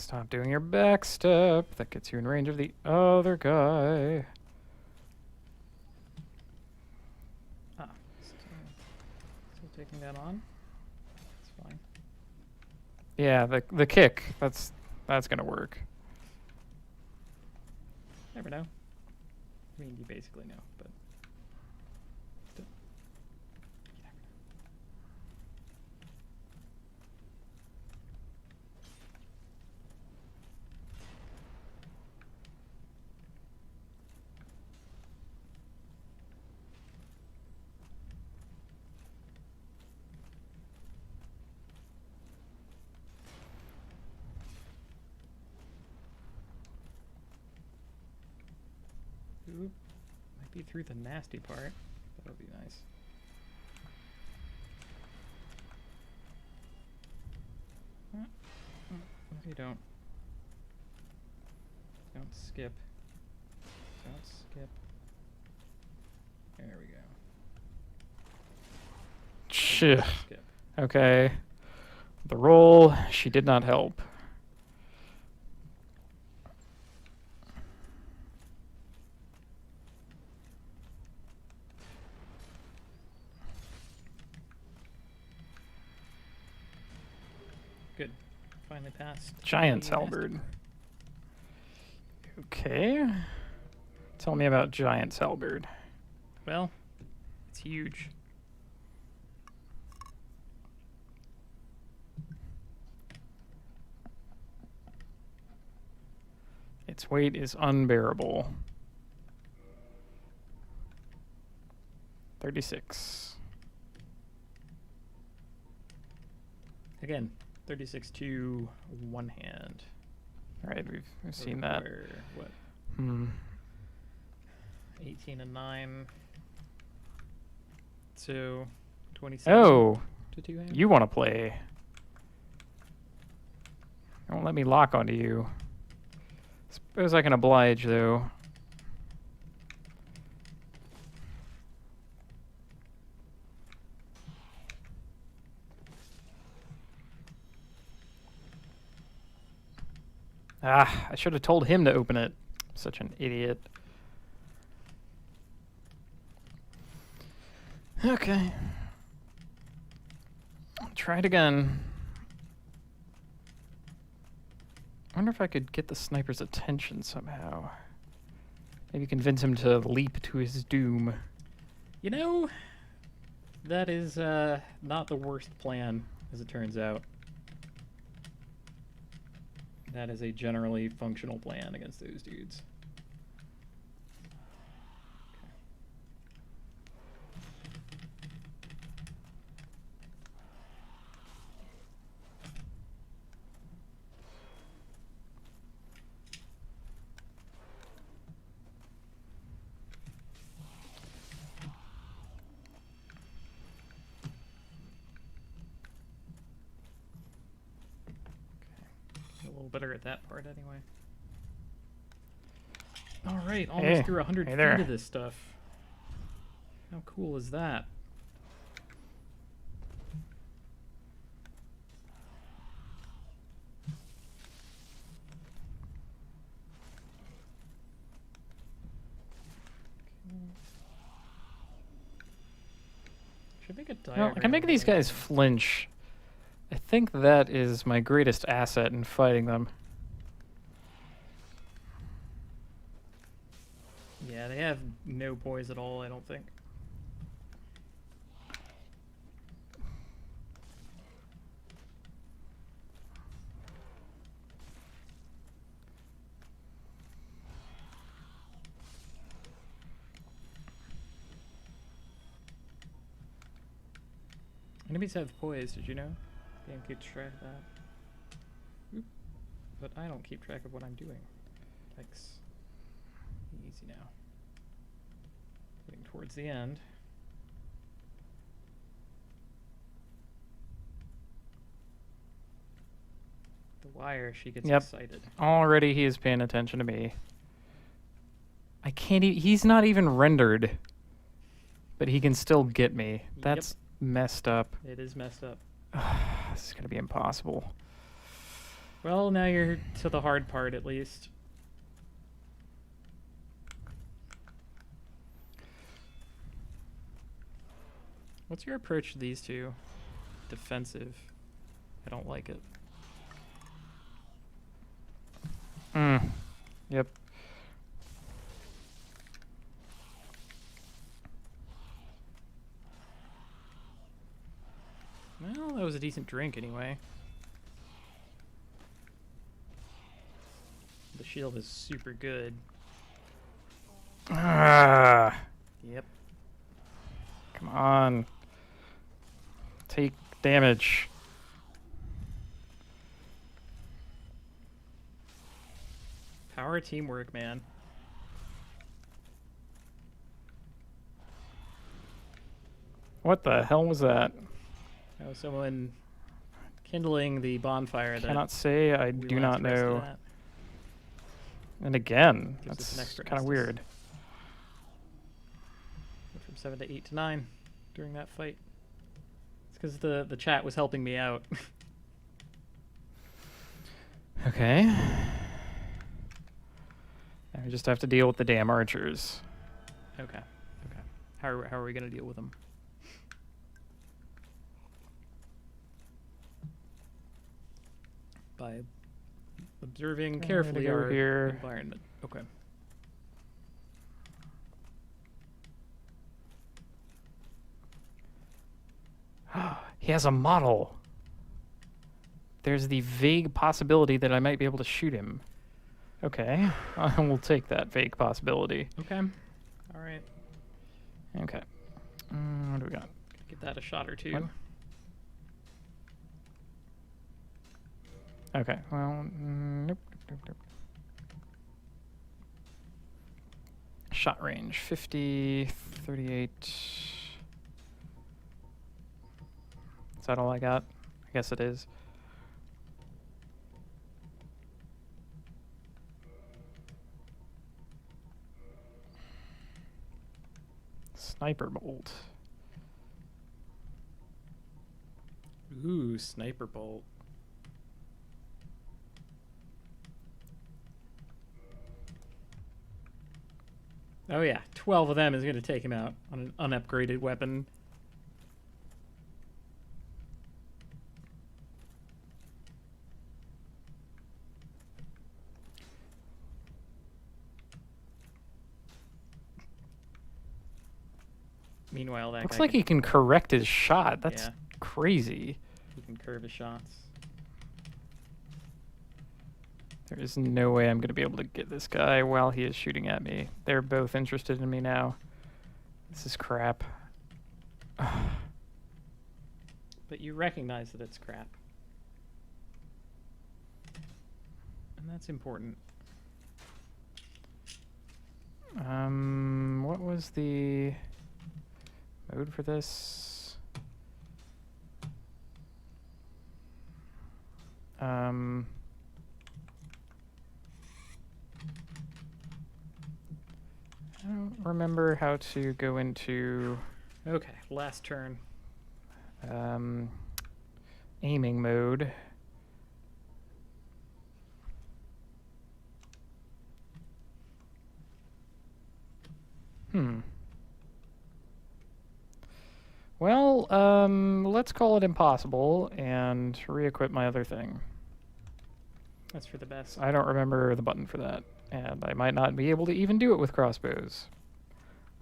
Stop doing your backstep. That gets you in range of the other guy. Ah, still taking that on. It's fine. Yeah, the kick. That's gonna work. Never know. I mean, you basically know, but still, you never know. Ooh, might be through the nasty part. That would be nice. What if you don't? Don't skip. Don't skip. There we go. Shit. Skip. Okay. The roll, she did not help. Good. Finally passed. Giant's the nasty halberd. part. Okay. Tell me about Giant's halberd. Well, it's huge. Its weight is unbearable. 36. Again, 36 to one hand. All right, we've seen that. Require, what? Hmm. 18 and 9. So 27 Oh, to two hand. you want to play. Don't let me lock onto you. Suppose I can oblige, though. Ah, I should have told him to open it. Such an idiot. Okay. Try it again. I wonder if I could get the sniper's attention somehow. Maybe convince him to leap to his doom. You know, that is not the worst plan, as it turns out. That is a generally functional plan against those dudes. A little better at that part, anyway. All right, almost Hey, through 100 hey feet there. of this stuff. How cool is that? Should make a Well, diagram. I can make these of it. guys flinch. I think that is my greatest asset in fighting them. Yeah, they have no poise at all, I don't think. Enemies have poise, did you know? Game keeps track of that. Oop. But I don't keep track of what I'm doing. Yikes. Easy now. Getting towards the end. The wire, she gets Yep. excited. Already he is paying attention to me. I can't he's not even rendered. But he can still get me. That's messed up. It is messed up. This is going to be impossible. Well, now you're to the hard part, at least. What's your approach to these two? Defensive. I don't like it. Yep. Well, that was a decent drink anyway. The shield is super good. Ah, Yep. come on. Take damage. Power teamwork, man. What the hell was that? That was someone kindling the bonfire that Cannot say. I we do last not rested know. at. And again, Gives us an that's extra kind of Estus. weird. Went from 7 to 8 to 9 during that fight. It's because the chat was helping me out. Okay. Now we just have to deal with the damn archers. Okay. Okay. How are we gonna deal with them? By observing Okay, carefully go our here. environment. Okay. He has a model. There's the vague possibility that I might be able to shoot him. Okay, I will take that vague possibility. Okay. All right. Okay. What do we got? Give that a shot or two. What? Okay, well, nope, nope, nope. Shot range, 50, 38. Is that all I got? I guess it is. Sniper bolt. Ooh, sniper bolt. Oh yeah, 12 of them is going to take him out on an unupgraded weapon. Meanwhile, that Looks guy like he can correct his shot. That's Yeah. crazy. he can curve his shots. There is no way I'm going to be able to get this guy while he is shooting at me. They're both interested in me now. This is crap. But you recognize that it's crap. And that's important. What was the mode for this? I don't remember how to go into Okay, last turn. aiming mode. Well, let's call it impossible and re-equip my other thing. That's for the best. I don't remember the button for that, and I might not be able to even do it with crossbows.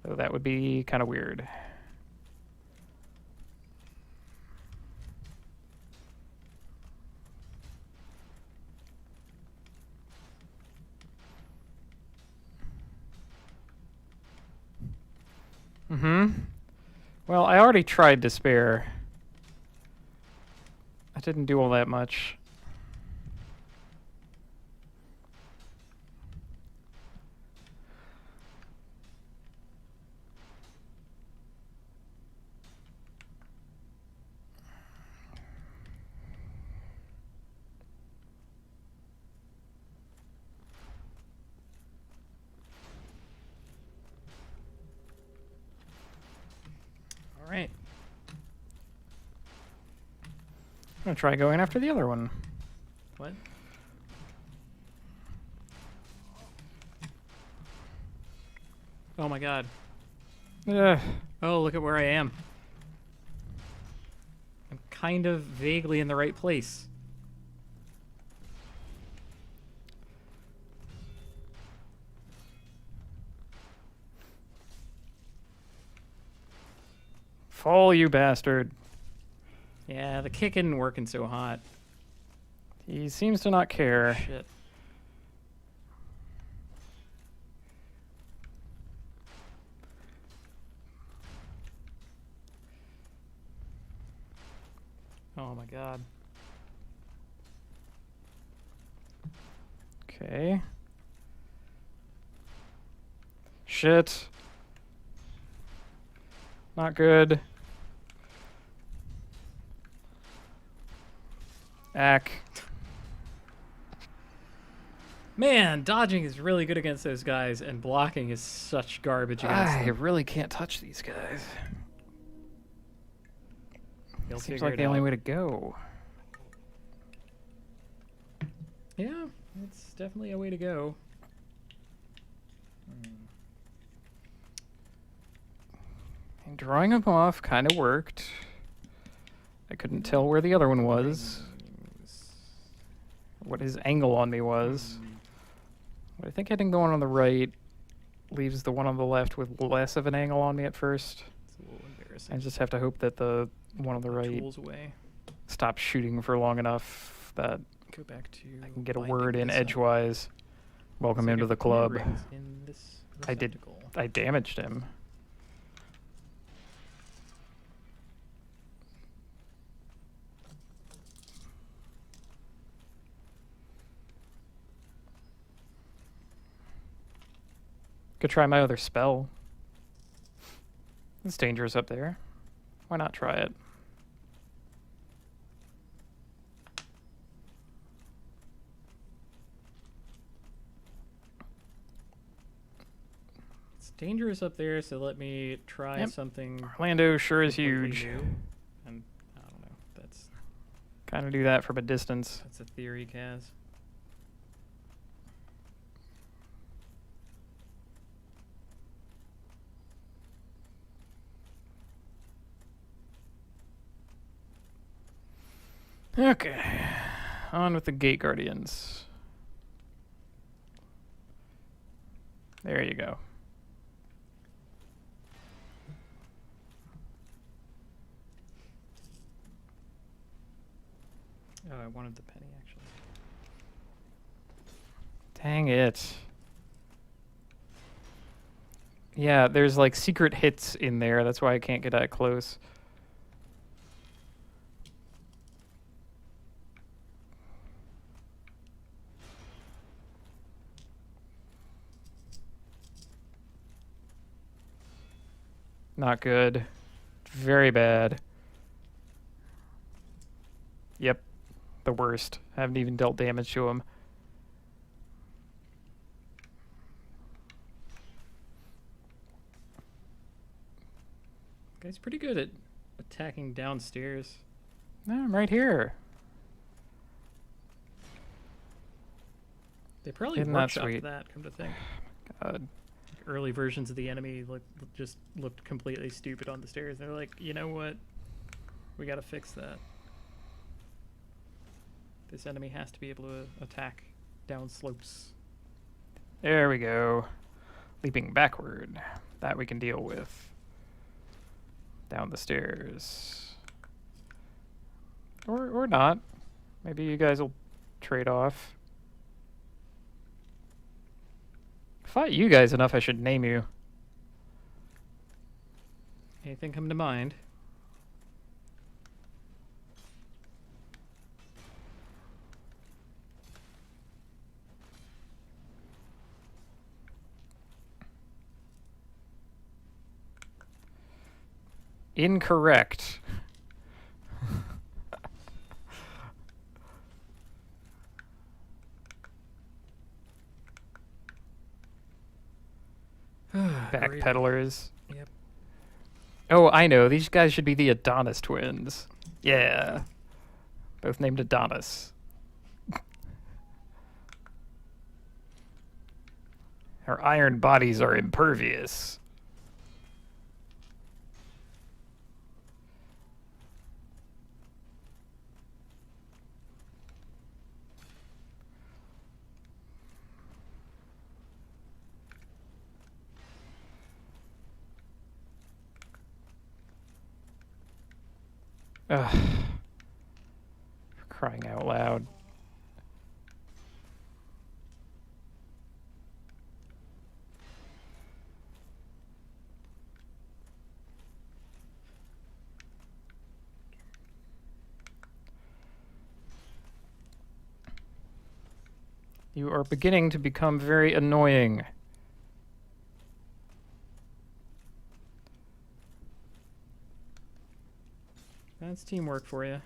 Though that would be kind of weird. Well, I already tried despair. I didn't do all that much. All right. I'm gonna try going after the other one. What? Oh my god. Ugh. Oh, look at where I am. I'm kind of vaguely in the right place. Fall, you bastard. Yeah, the kick isn't working so hot. He seems to not care. Shit. Oh my god. Okay. Shit. Not good. Ack. Man, dodging is really good against those guys, and blocking is such garbage against I them. really can't touch these guys. You'll Seems figure like it the only out. way to go. Yeah, it's definitely a way to go. And drawing them off kind of worked. I couldn't tell where the other one was. What his angle on me was. But I think hitting the one on the right leaves the one on the left with less of an angle on me at first. It's a little embarrassing. I just have to hope that the one on the right Tools away. stops shooting for long enough that Go back to. I can get a binding word in this up. edgewise. Welcome So I him to got the two club. rings in this I did. receptacle. I damaged him. Could try my other spell. It's dangerous up there. Why not try it? It's dangerous up there, so let me try Yep. something. Orlando sure is completely huge. new. And I don't know. That's Kind of do that from a distance. a theory, Kaz. Okay. On with the Gate Guardians. There you go. Oh, I wanted the penny actually. Dang it. Yeah, there's like secret hits in there. That's why I can't get that close. Not good. Very bad. Yep. The worst. Haven't even dealt damage to him. Guy's pretty good at attacking downstairs. No, I'm right here. They probably Isn't that workshopped sweet? that, come to think. God. Early versions of the enemy just looked completely stupid on the stairs. They're like, you know what? We gotta fix that. This enemy has to be able to attack down slopes. There we go. Leaping backward. That we can deal with. Down the stairs. Or not. Maybe you guys will trade off. Fought you guys enough, I should name you. Anything come to mind? Incorrect. Backpedalers. Yep. Oh, I know. These guys should be the Adonis twins. Yeah. Both named Adonis. Our iron bodies are impervious. Ugh. For crying out loud. You are beginning to become very annoying. That's teamwork for you.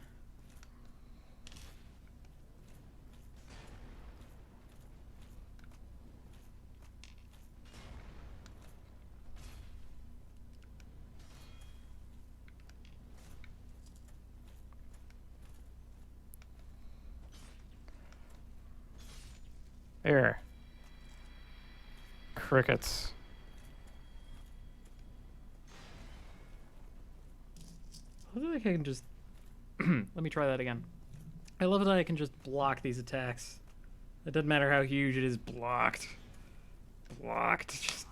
There. Crickets. I feel like I can just... Let me try that again. I love that I can just block these attacks. It doesn't matter how huge it is, blocked. Blocked. Just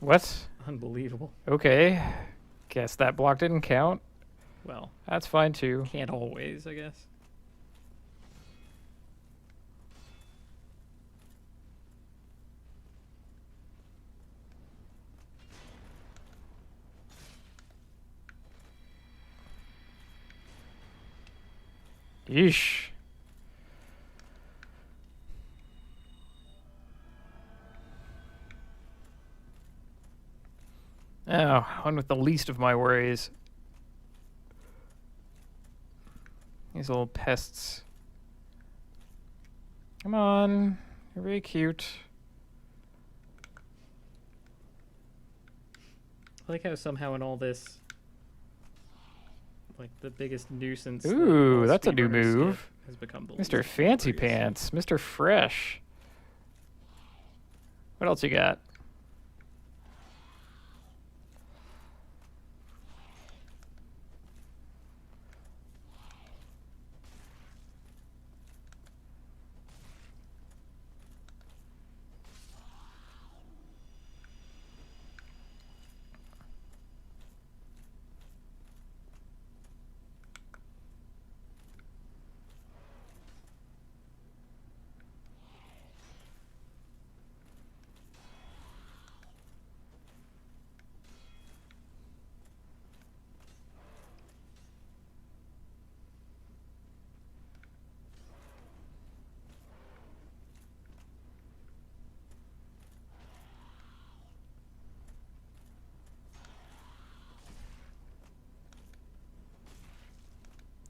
What? unbelievable. Okay. Guess that block didn't count. Well, That's fine too. can't always, I guess. Yeesh. Oh, one with the least of my worries. These little pests. Come on. You're very cute. I like how somehow in all this, like the biggest nuisance. that Ooh, all that's a new speedrunners skip move. Has become the Mr. least Fancy glorious. Pants. Mr. Fresh. What else you got?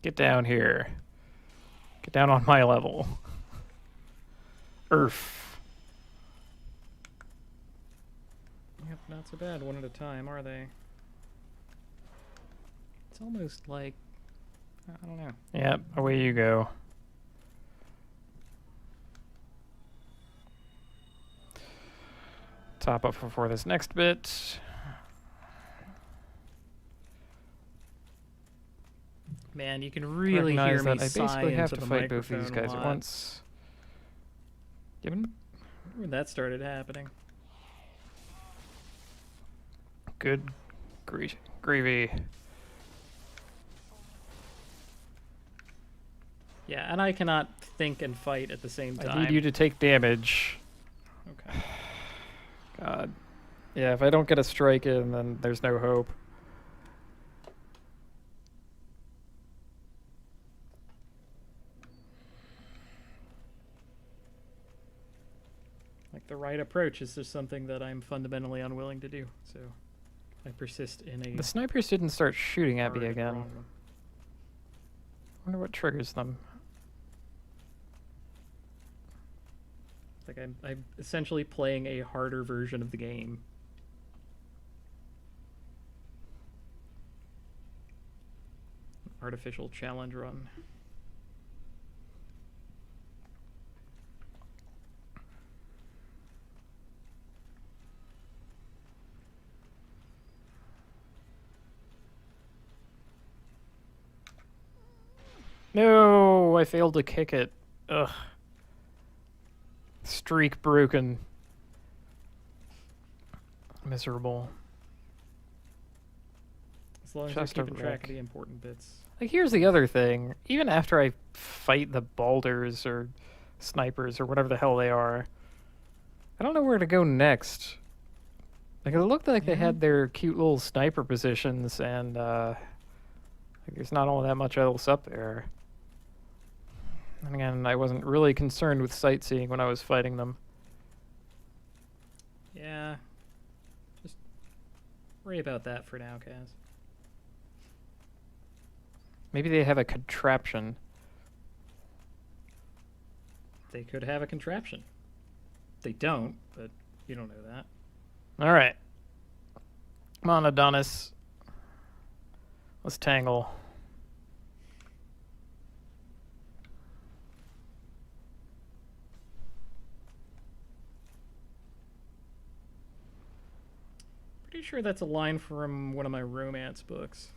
Get down here. Get down on my level. Earth. Yep, not so bad. One at a time, are they? It's almost like I don't know. Yep, away you go. Top up before this next bit. Man, you can really hear Recognize me that I sigh basically have into to the fight both these microphone a guys at lot. once. Given When that started happening. good gravy. Yeah, and I cannot think and fight at the same time. I need you to take damage. Okay. God. Yeah, if I don't get a strike in, then there's no hope. Like the right approach is just something that I'm fundamentally unwilling to do. So I persist in a The snipers didn't start shooting at me hard again. wrong one. Wonder what triggers them. Like I'm essentially playing a harder version of the game. Artificial challenge run. No, I failed to kick it. Ugh. Streak broken. Miserable. As long as Just you're a keeping track wreck. of the important bits. Like, here's the other thing. Even after I fight the balders or snipers or whatever the hell they are, I don't know where to go next. Like, it looked like they Yeah. had their cute little sniper positions, and like, there's not all that much else up there. And again, I wasn't really concerned with sightseeing when I was fighting them. Yeah. Just worry about that for now, Kaz. Maybe they have a contraption. They could have a contraption. They don't, but you don't know that. All right. Come on, Adonis. Let's tangle. Pretty sure that's a line from one of my romance books.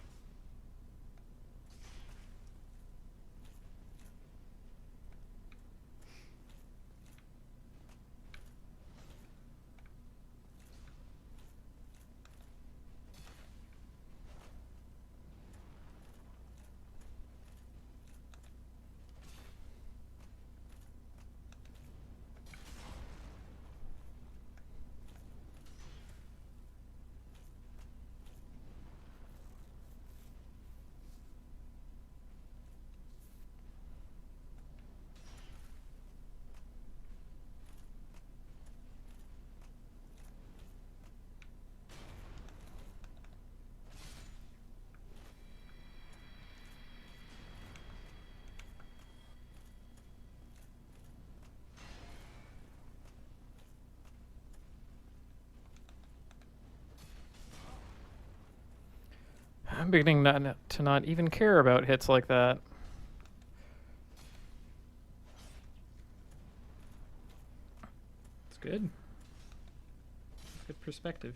I'm beginning to not even care about hits like that. It's good. Good perspective.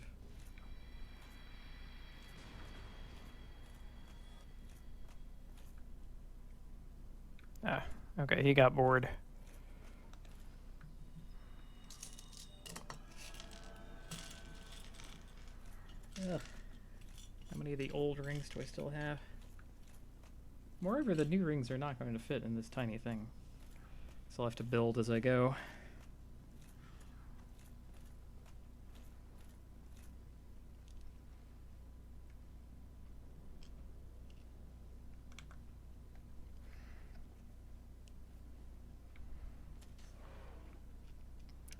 Ah, okay, he got bored. Ugh. How many of the old rings do I still have? Moreover, the new rings are not going to fit in this tiny thing. So I'll have to build as I go.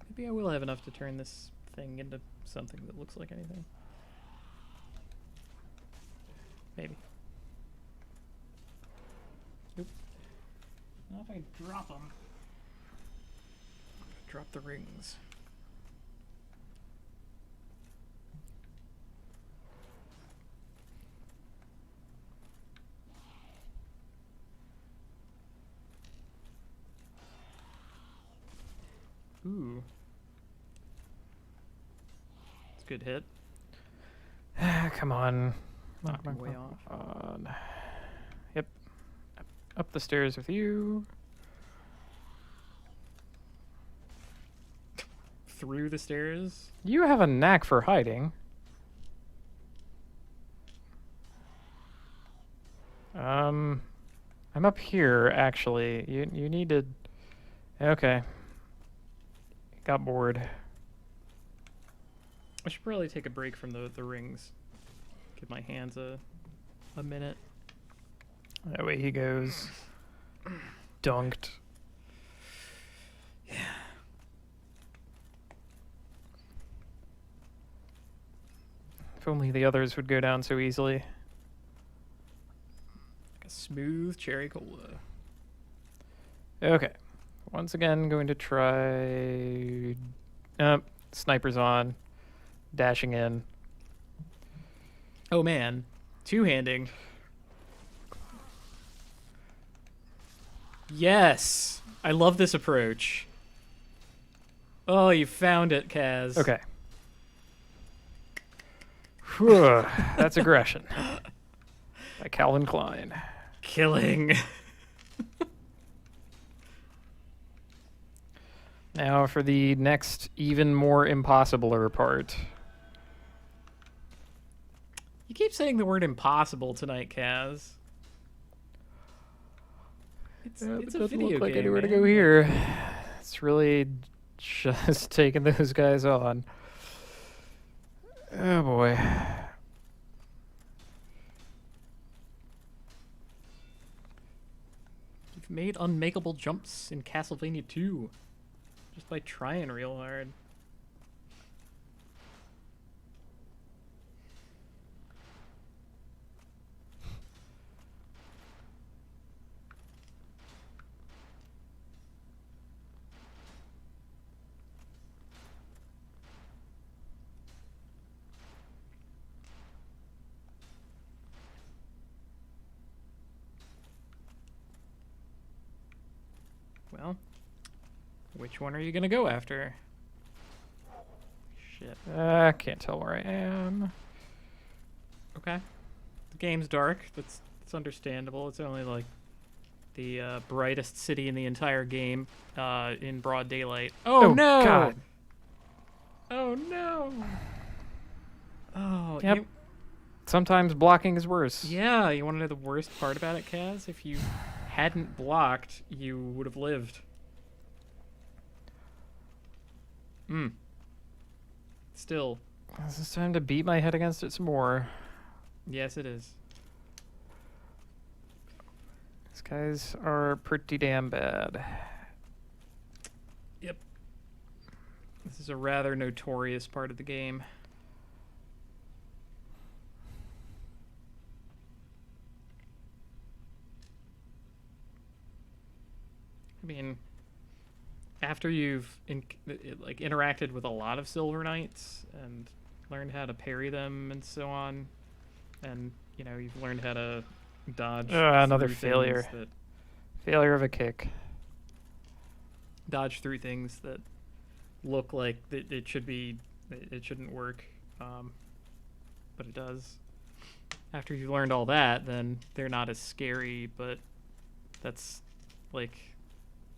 Maybe I will have enough to turn this thing into something that looks like anything. Maybe. Oop. Now if I drop them. Drop the rings. Ooh. It's a good hit. Come on. Knocked me way off. Yep. Up the stairs with you. Through the stairs. You have a knack for hiding. I'm up here, actually. You need to... Okay. Got bored. I should probably take a break from the rings. Give my hands a minute. That way he goes. Dunked. Yeah. If only the others would go down so easily. Like a smooth cherry cola. Okay. Once again, going to try... Sniper's on. Dashing in. Oh man. Two-handing. Yes! I love this approach. Oh, you found it, Kaz. Okay. Whew, that's aggression. By Calvin Klein. Killing. Now for the next, even more impossibler part. You keep saying the word impossible tonight, Kaz. It's It a doesn't video look like game, anywhere to man. go here. It's really just taking those guys on. Oh boy. You've made unmakeable jumps in Castlevania 2 just by trying real hard. Well, which one are you gonna go after? Shit. I can't tell where I am. Okay. The game's dark. That's understandable. It's only like the brightest city in the entire game in broad daylight. Oh, no! God. Oh no! Oh, Yep. Sometimes blocking is worse. yeah, you want to know the worst part about it, Kaz? If you hadn't blocked, you would have lived. Still, Is this time to beat my head against it some more? yes, it is. These guys are pretty damn bad. Yep. This is a rather notorious part of the game. I mean, after you've interacted with a lot of Silver Knights and learned how to parry them and so on, and you've learned how to dodge Another through failure. things that Failure of a kick. dodge through things that look like it shouldn't work, but it does. After you've learned all that, then they're not as scary, but that's like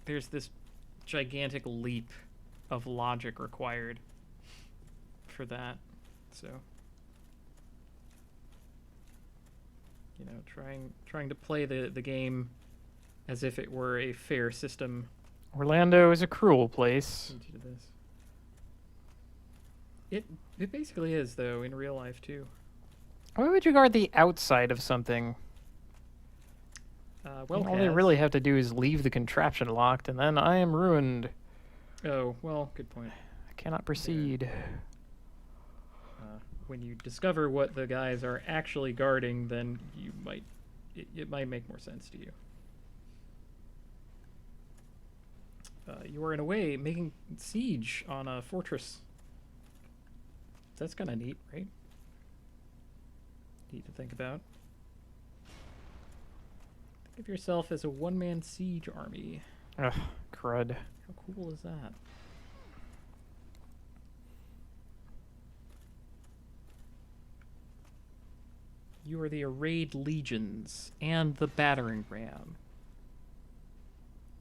there's this gigantic leap of logic required for that. So, trying to play the game as if it were a fair system Orlando is a cruel place. leads you to this. It basically is, though, in real life too. Why would you guard the outside of something? Well, All they Kaz. really have to do is leave the contraption locked, and then I am ruined. Oh, well, good point. I cannot proceed. When you discover what the guys are actually guarding, then it might make more sense to you. You are in a way making siege on a fortress. That's kind of neat, right? Neat to think about. Think of yourself as a one-man siege army. Ugh, crud. How cool is that? You are the arrayed legions and the battering ram.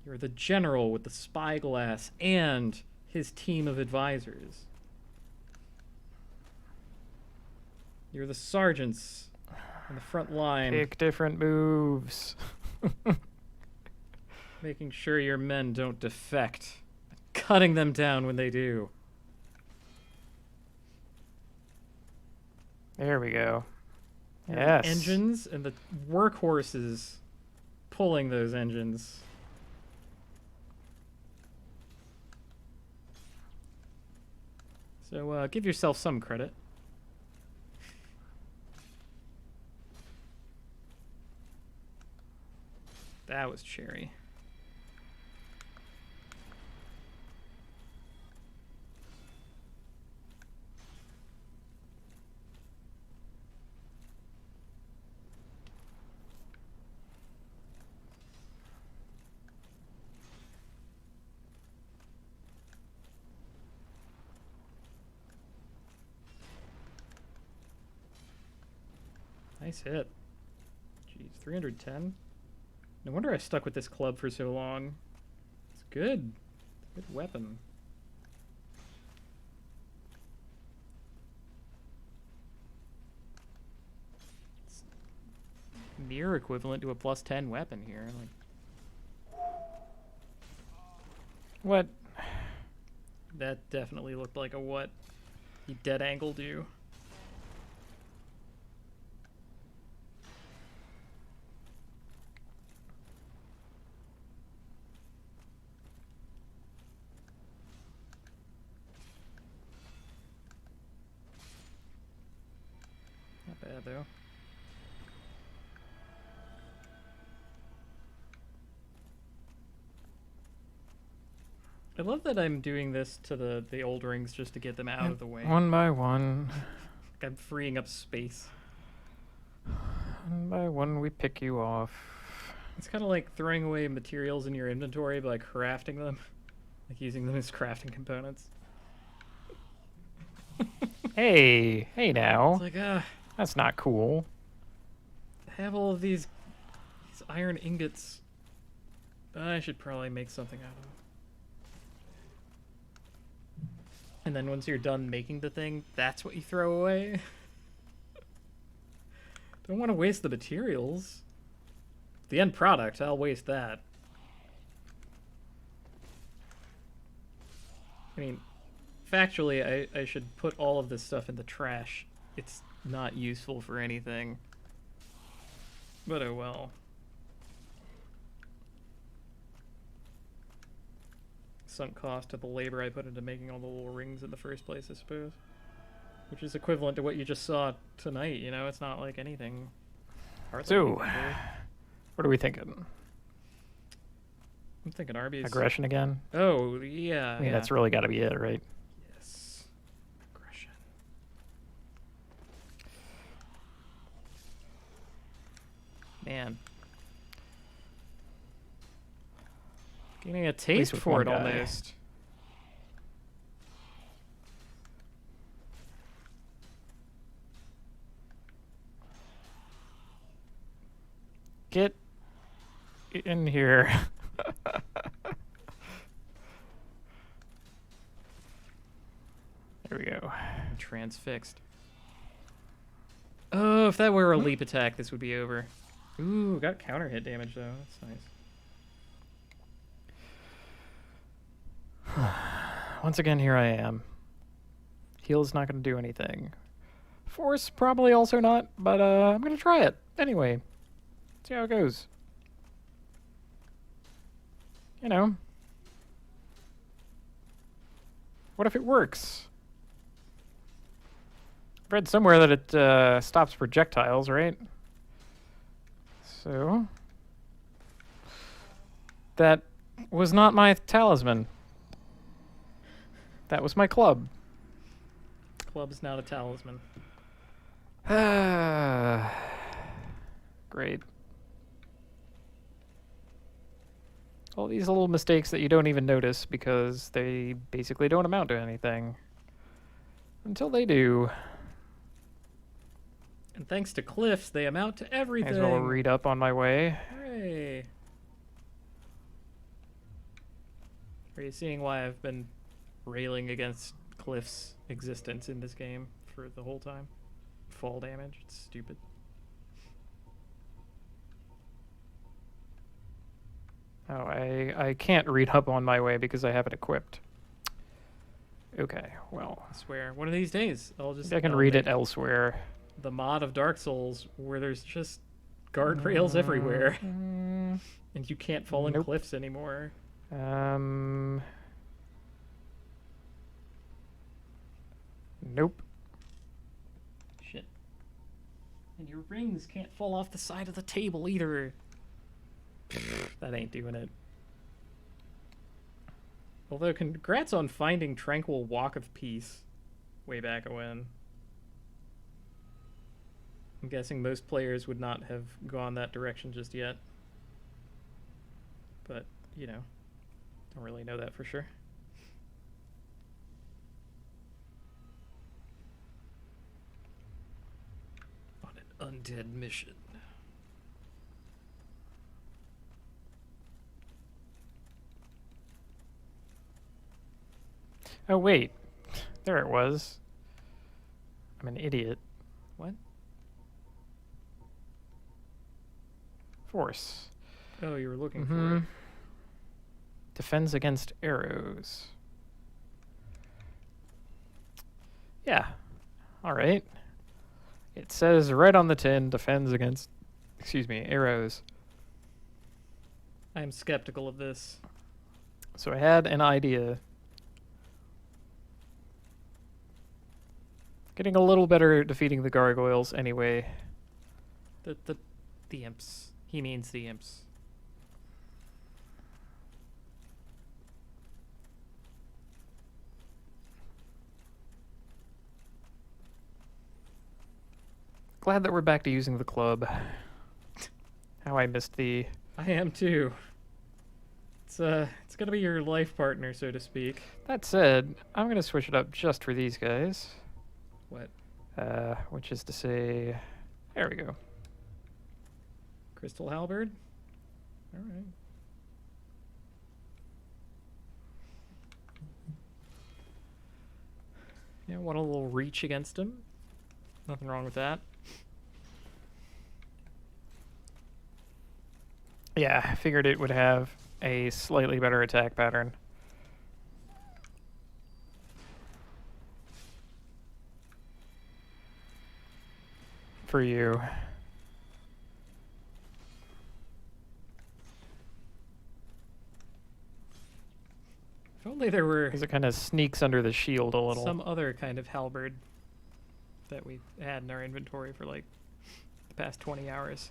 You're the general with the spyglass and his team of advisors. You're the sergeants on the front line, Pick different moves. making sure your men don't defect, cutting them down when they do. There we go. You're the Yes. engines and the workhorses pulling those engines. So give yourself some credit. That was cherry. Nice hit. Jeez, 310. No wonder I stuck with this club for so long. It's good. Good weapon. near equivalent to a +10 weapon here. Like, What? that definitely looked like a what he dead angled you. Not bad though. I love that I'm doing this to the old rings just to get them out of the way. One by one. I'm freeing up space. One by one, we pick you off. It's kind of like throwing away materials in your inventory by like crafting them, like using them as crafting components. Hey It's now. like, That's not cool. I have all of these iron ingots. I should probably make something out of them. And then once you're done making the thing, that's what you throw away. Don't want to waste the materials. The end product, I'll waste that. I mean, factually, I should put all of this stuff in the trash. It's not useful for anything. But oh well. Sunk cost to the labor I put into making all the little rings in the first place, I suppose. Which is equivalent to what you just saw tonight, you know? It's not like anything. So, what are we thinking? I'm thinking Arby's. Aggression again? Oh, yeah. I mean, that's really got to be it, right? Yes. Aggression. Man. Getting a taste with for one it guy. almost. Get in here. There we go. Transfixed. Oh, if that were a leap attack, this would be over. Ooh, got counter hit damage though. That's nice. Once again, here I am. Heal's not going to do anything. Force, probably also not, but I'm going to try it. Anyway, see how it goes. You know. What if it works? I've read somewhere that it stops projectiles, right? So... that was not my talisman. That was my club. Club's not a talisman. Great. All these little mistakes that you don't even notice because they basically don't amount to anything. Until they do. And thanks to cliffs, they amount to everything. May as well read up on my way. Hooray. Are you seeing why I've been railing against Cliff's existence in this game for the whole time? Fall damage, it's stupid. Oh, I can't read up on my way because I have it equipped. Okay, well. I swear, one of these days, I can read it make elsewhere. the mod of Dark Souls where there's just guardrails everywhere. Mm, And you can't fall in Nope. cliffs anymore. Nope. Shit. And your rings can't fall off the side of the table either. That ain't doing it. Although, congrats on finding Tranquil Walk of Peace way back when. I'm guessing most players would not have gone that direction just yet. But, you know, don't really know that for sure. On an undead mission. Oh, wait. There it was. I'm an idiot. What? force. Oh, you were looking Mm-hmm. for it. Defends against arrows. Yeah. All right. It says right on the tin, defends against, excuse me, arrows. I am skeptical of this. So I had an idea. Getting a little better at defeating the gargoyles anyway. The imps. He means the imps. Glad that we're back to using the club. How I missed the... I am too. It's gonna be your life partner, so to speak. That said, I'm gonna switch it up just for these guys. What? Which is to say... There we go. Crystal halberd? Alright. Yeah, want a little reach against him. Nothing wrong with that. Yeah, I figured it would have a slightly better attack pattern. For you. If only there were Because it kind of sneaks under the shield a little. some other kind of halberd that we had in our inventory for like the past 20 hours.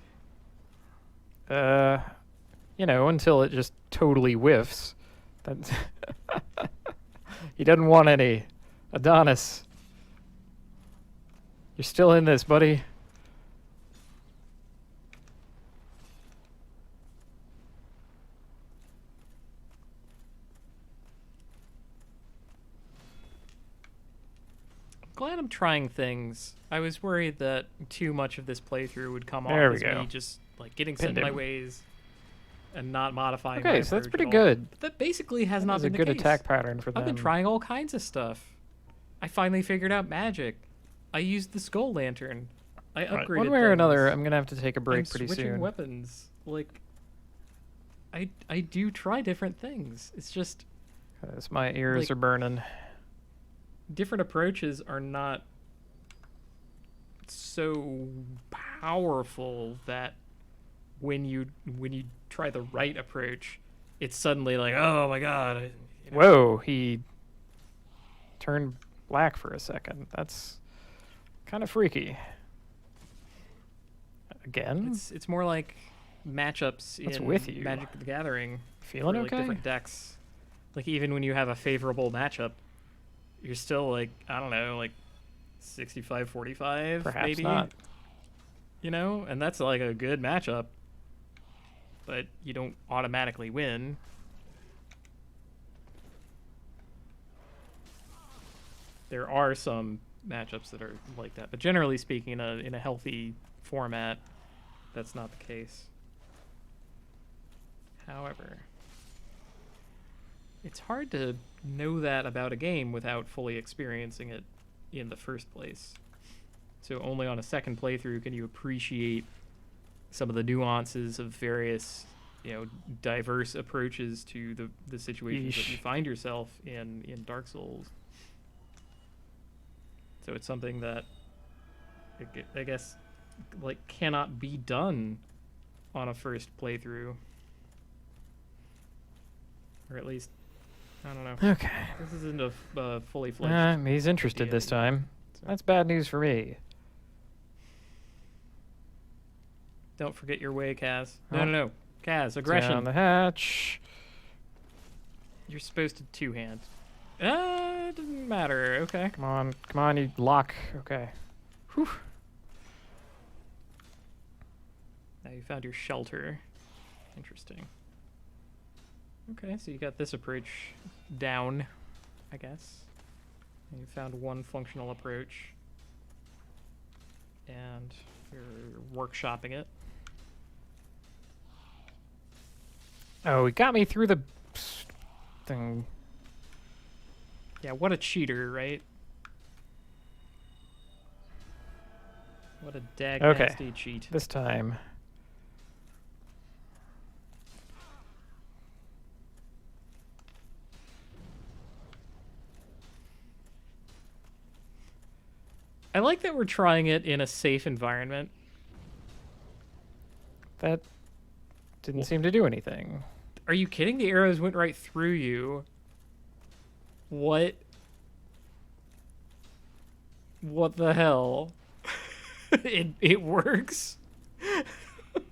You know, until it just totally whiffs. That's he doesn't want any. Adonis. You're still in this, buddy. Glad I'm trying things. I was worried that too much of this playthrough would come There off we as go. me just like getting set Pinned in my him. ways and not modifying. Okay, my so that's approach pretty at all. good. But that basically has That not was a been good the case. attack pattern for them. I've been trying all kinds of stuff. I finally figured out magic. I used the skull lantern. I Right, upgraded one way or another, things. I'm gonna have to take a break I'm pretty switching soon. weapons. Like, I do try different things. It's just 'Cause my ears like- are burning. different approaches are not so powerful that when you try the right approach, it's suddenly like, oh my god. You know, Whoa, he turned black for a second. That's kind of freaky. Again? it's more like matchups What's in with you? Magic the Gathering. Feeling for, like, okay? different decks. Like even when you have a favorable matchup, you're still like, I don't know, like 65-45 Perhaps maybe. not. You know, and that's like a good matchup, but you don't automatically win. There are some matchups that are like that, but generally speaking, in a healthy format, that's not the case. However, it's hard to know that about a game without fully experiencing it in the first place. So only on a second playthrough can you appreciate some of the nuances of various, you know, diverse approaches to the situations that you Yeesh. find yourself in Dark Souls. So it's something that I guess like cannot be done on a first playthrough, or at least I don't know. Okay. This isn't a fully fledged. He's interested this deity. time. That's bad news for me. Don't forget your way, Kaz. Oh. No. Kaz, aggression. Down the hatch. You're supposed to two-hand. It doesn't matter. Okay. Come on, you lock. Okay. Whew. Now you found your shelter. Interesting. Okay, so you got this approach down, I guess. And you found one functional approach. And you're workshopping it. Oh, he got me through the thing. Yeah, what a cheater, right? What a dag Okay. nasty cheat. This time. I like that we're trying it in a safe environment. That didn't Well, seem to do anything. are you kidding? The arrows went right through you. What? What the hell? it works.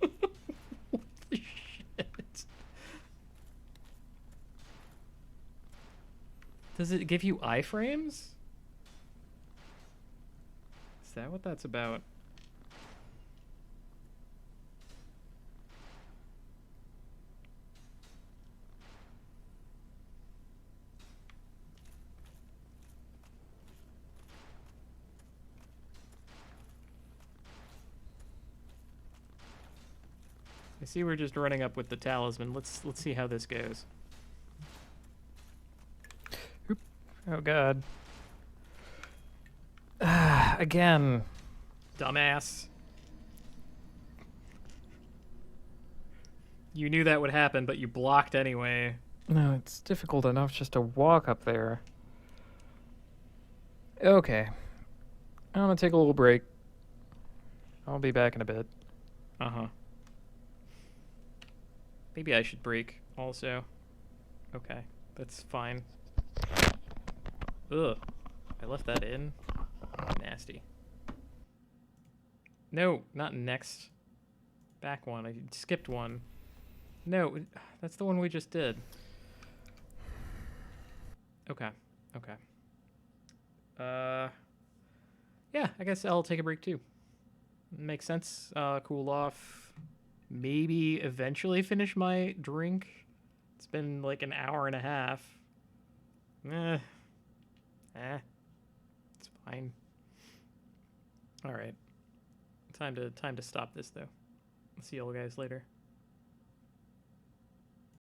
What the shit? Does it give you iframes? Is that what that's about? I see we're just running up with the talisman. Let's see how this goes. Oh god. Again. Dumbass. You knew that would happen, but you blocked anyway. No, it's difficult enough just to walk up there. Okay. I'm gonna take a little break. I'll be back in a bit. Uh-huh. Maybe I should break also. Okay, that's fine. Ugh. I left that in. Nasty. No, not next. Back one. I skipped one. No, that's the one we just did. Okay. Okay. Yeah, I guess I'll take a break too. Makes sense. Cool off. Maybe eventually finish my drink. It's been like an hour and a half. It's fine. All right. Time to stop this though. I'll see you all guys later.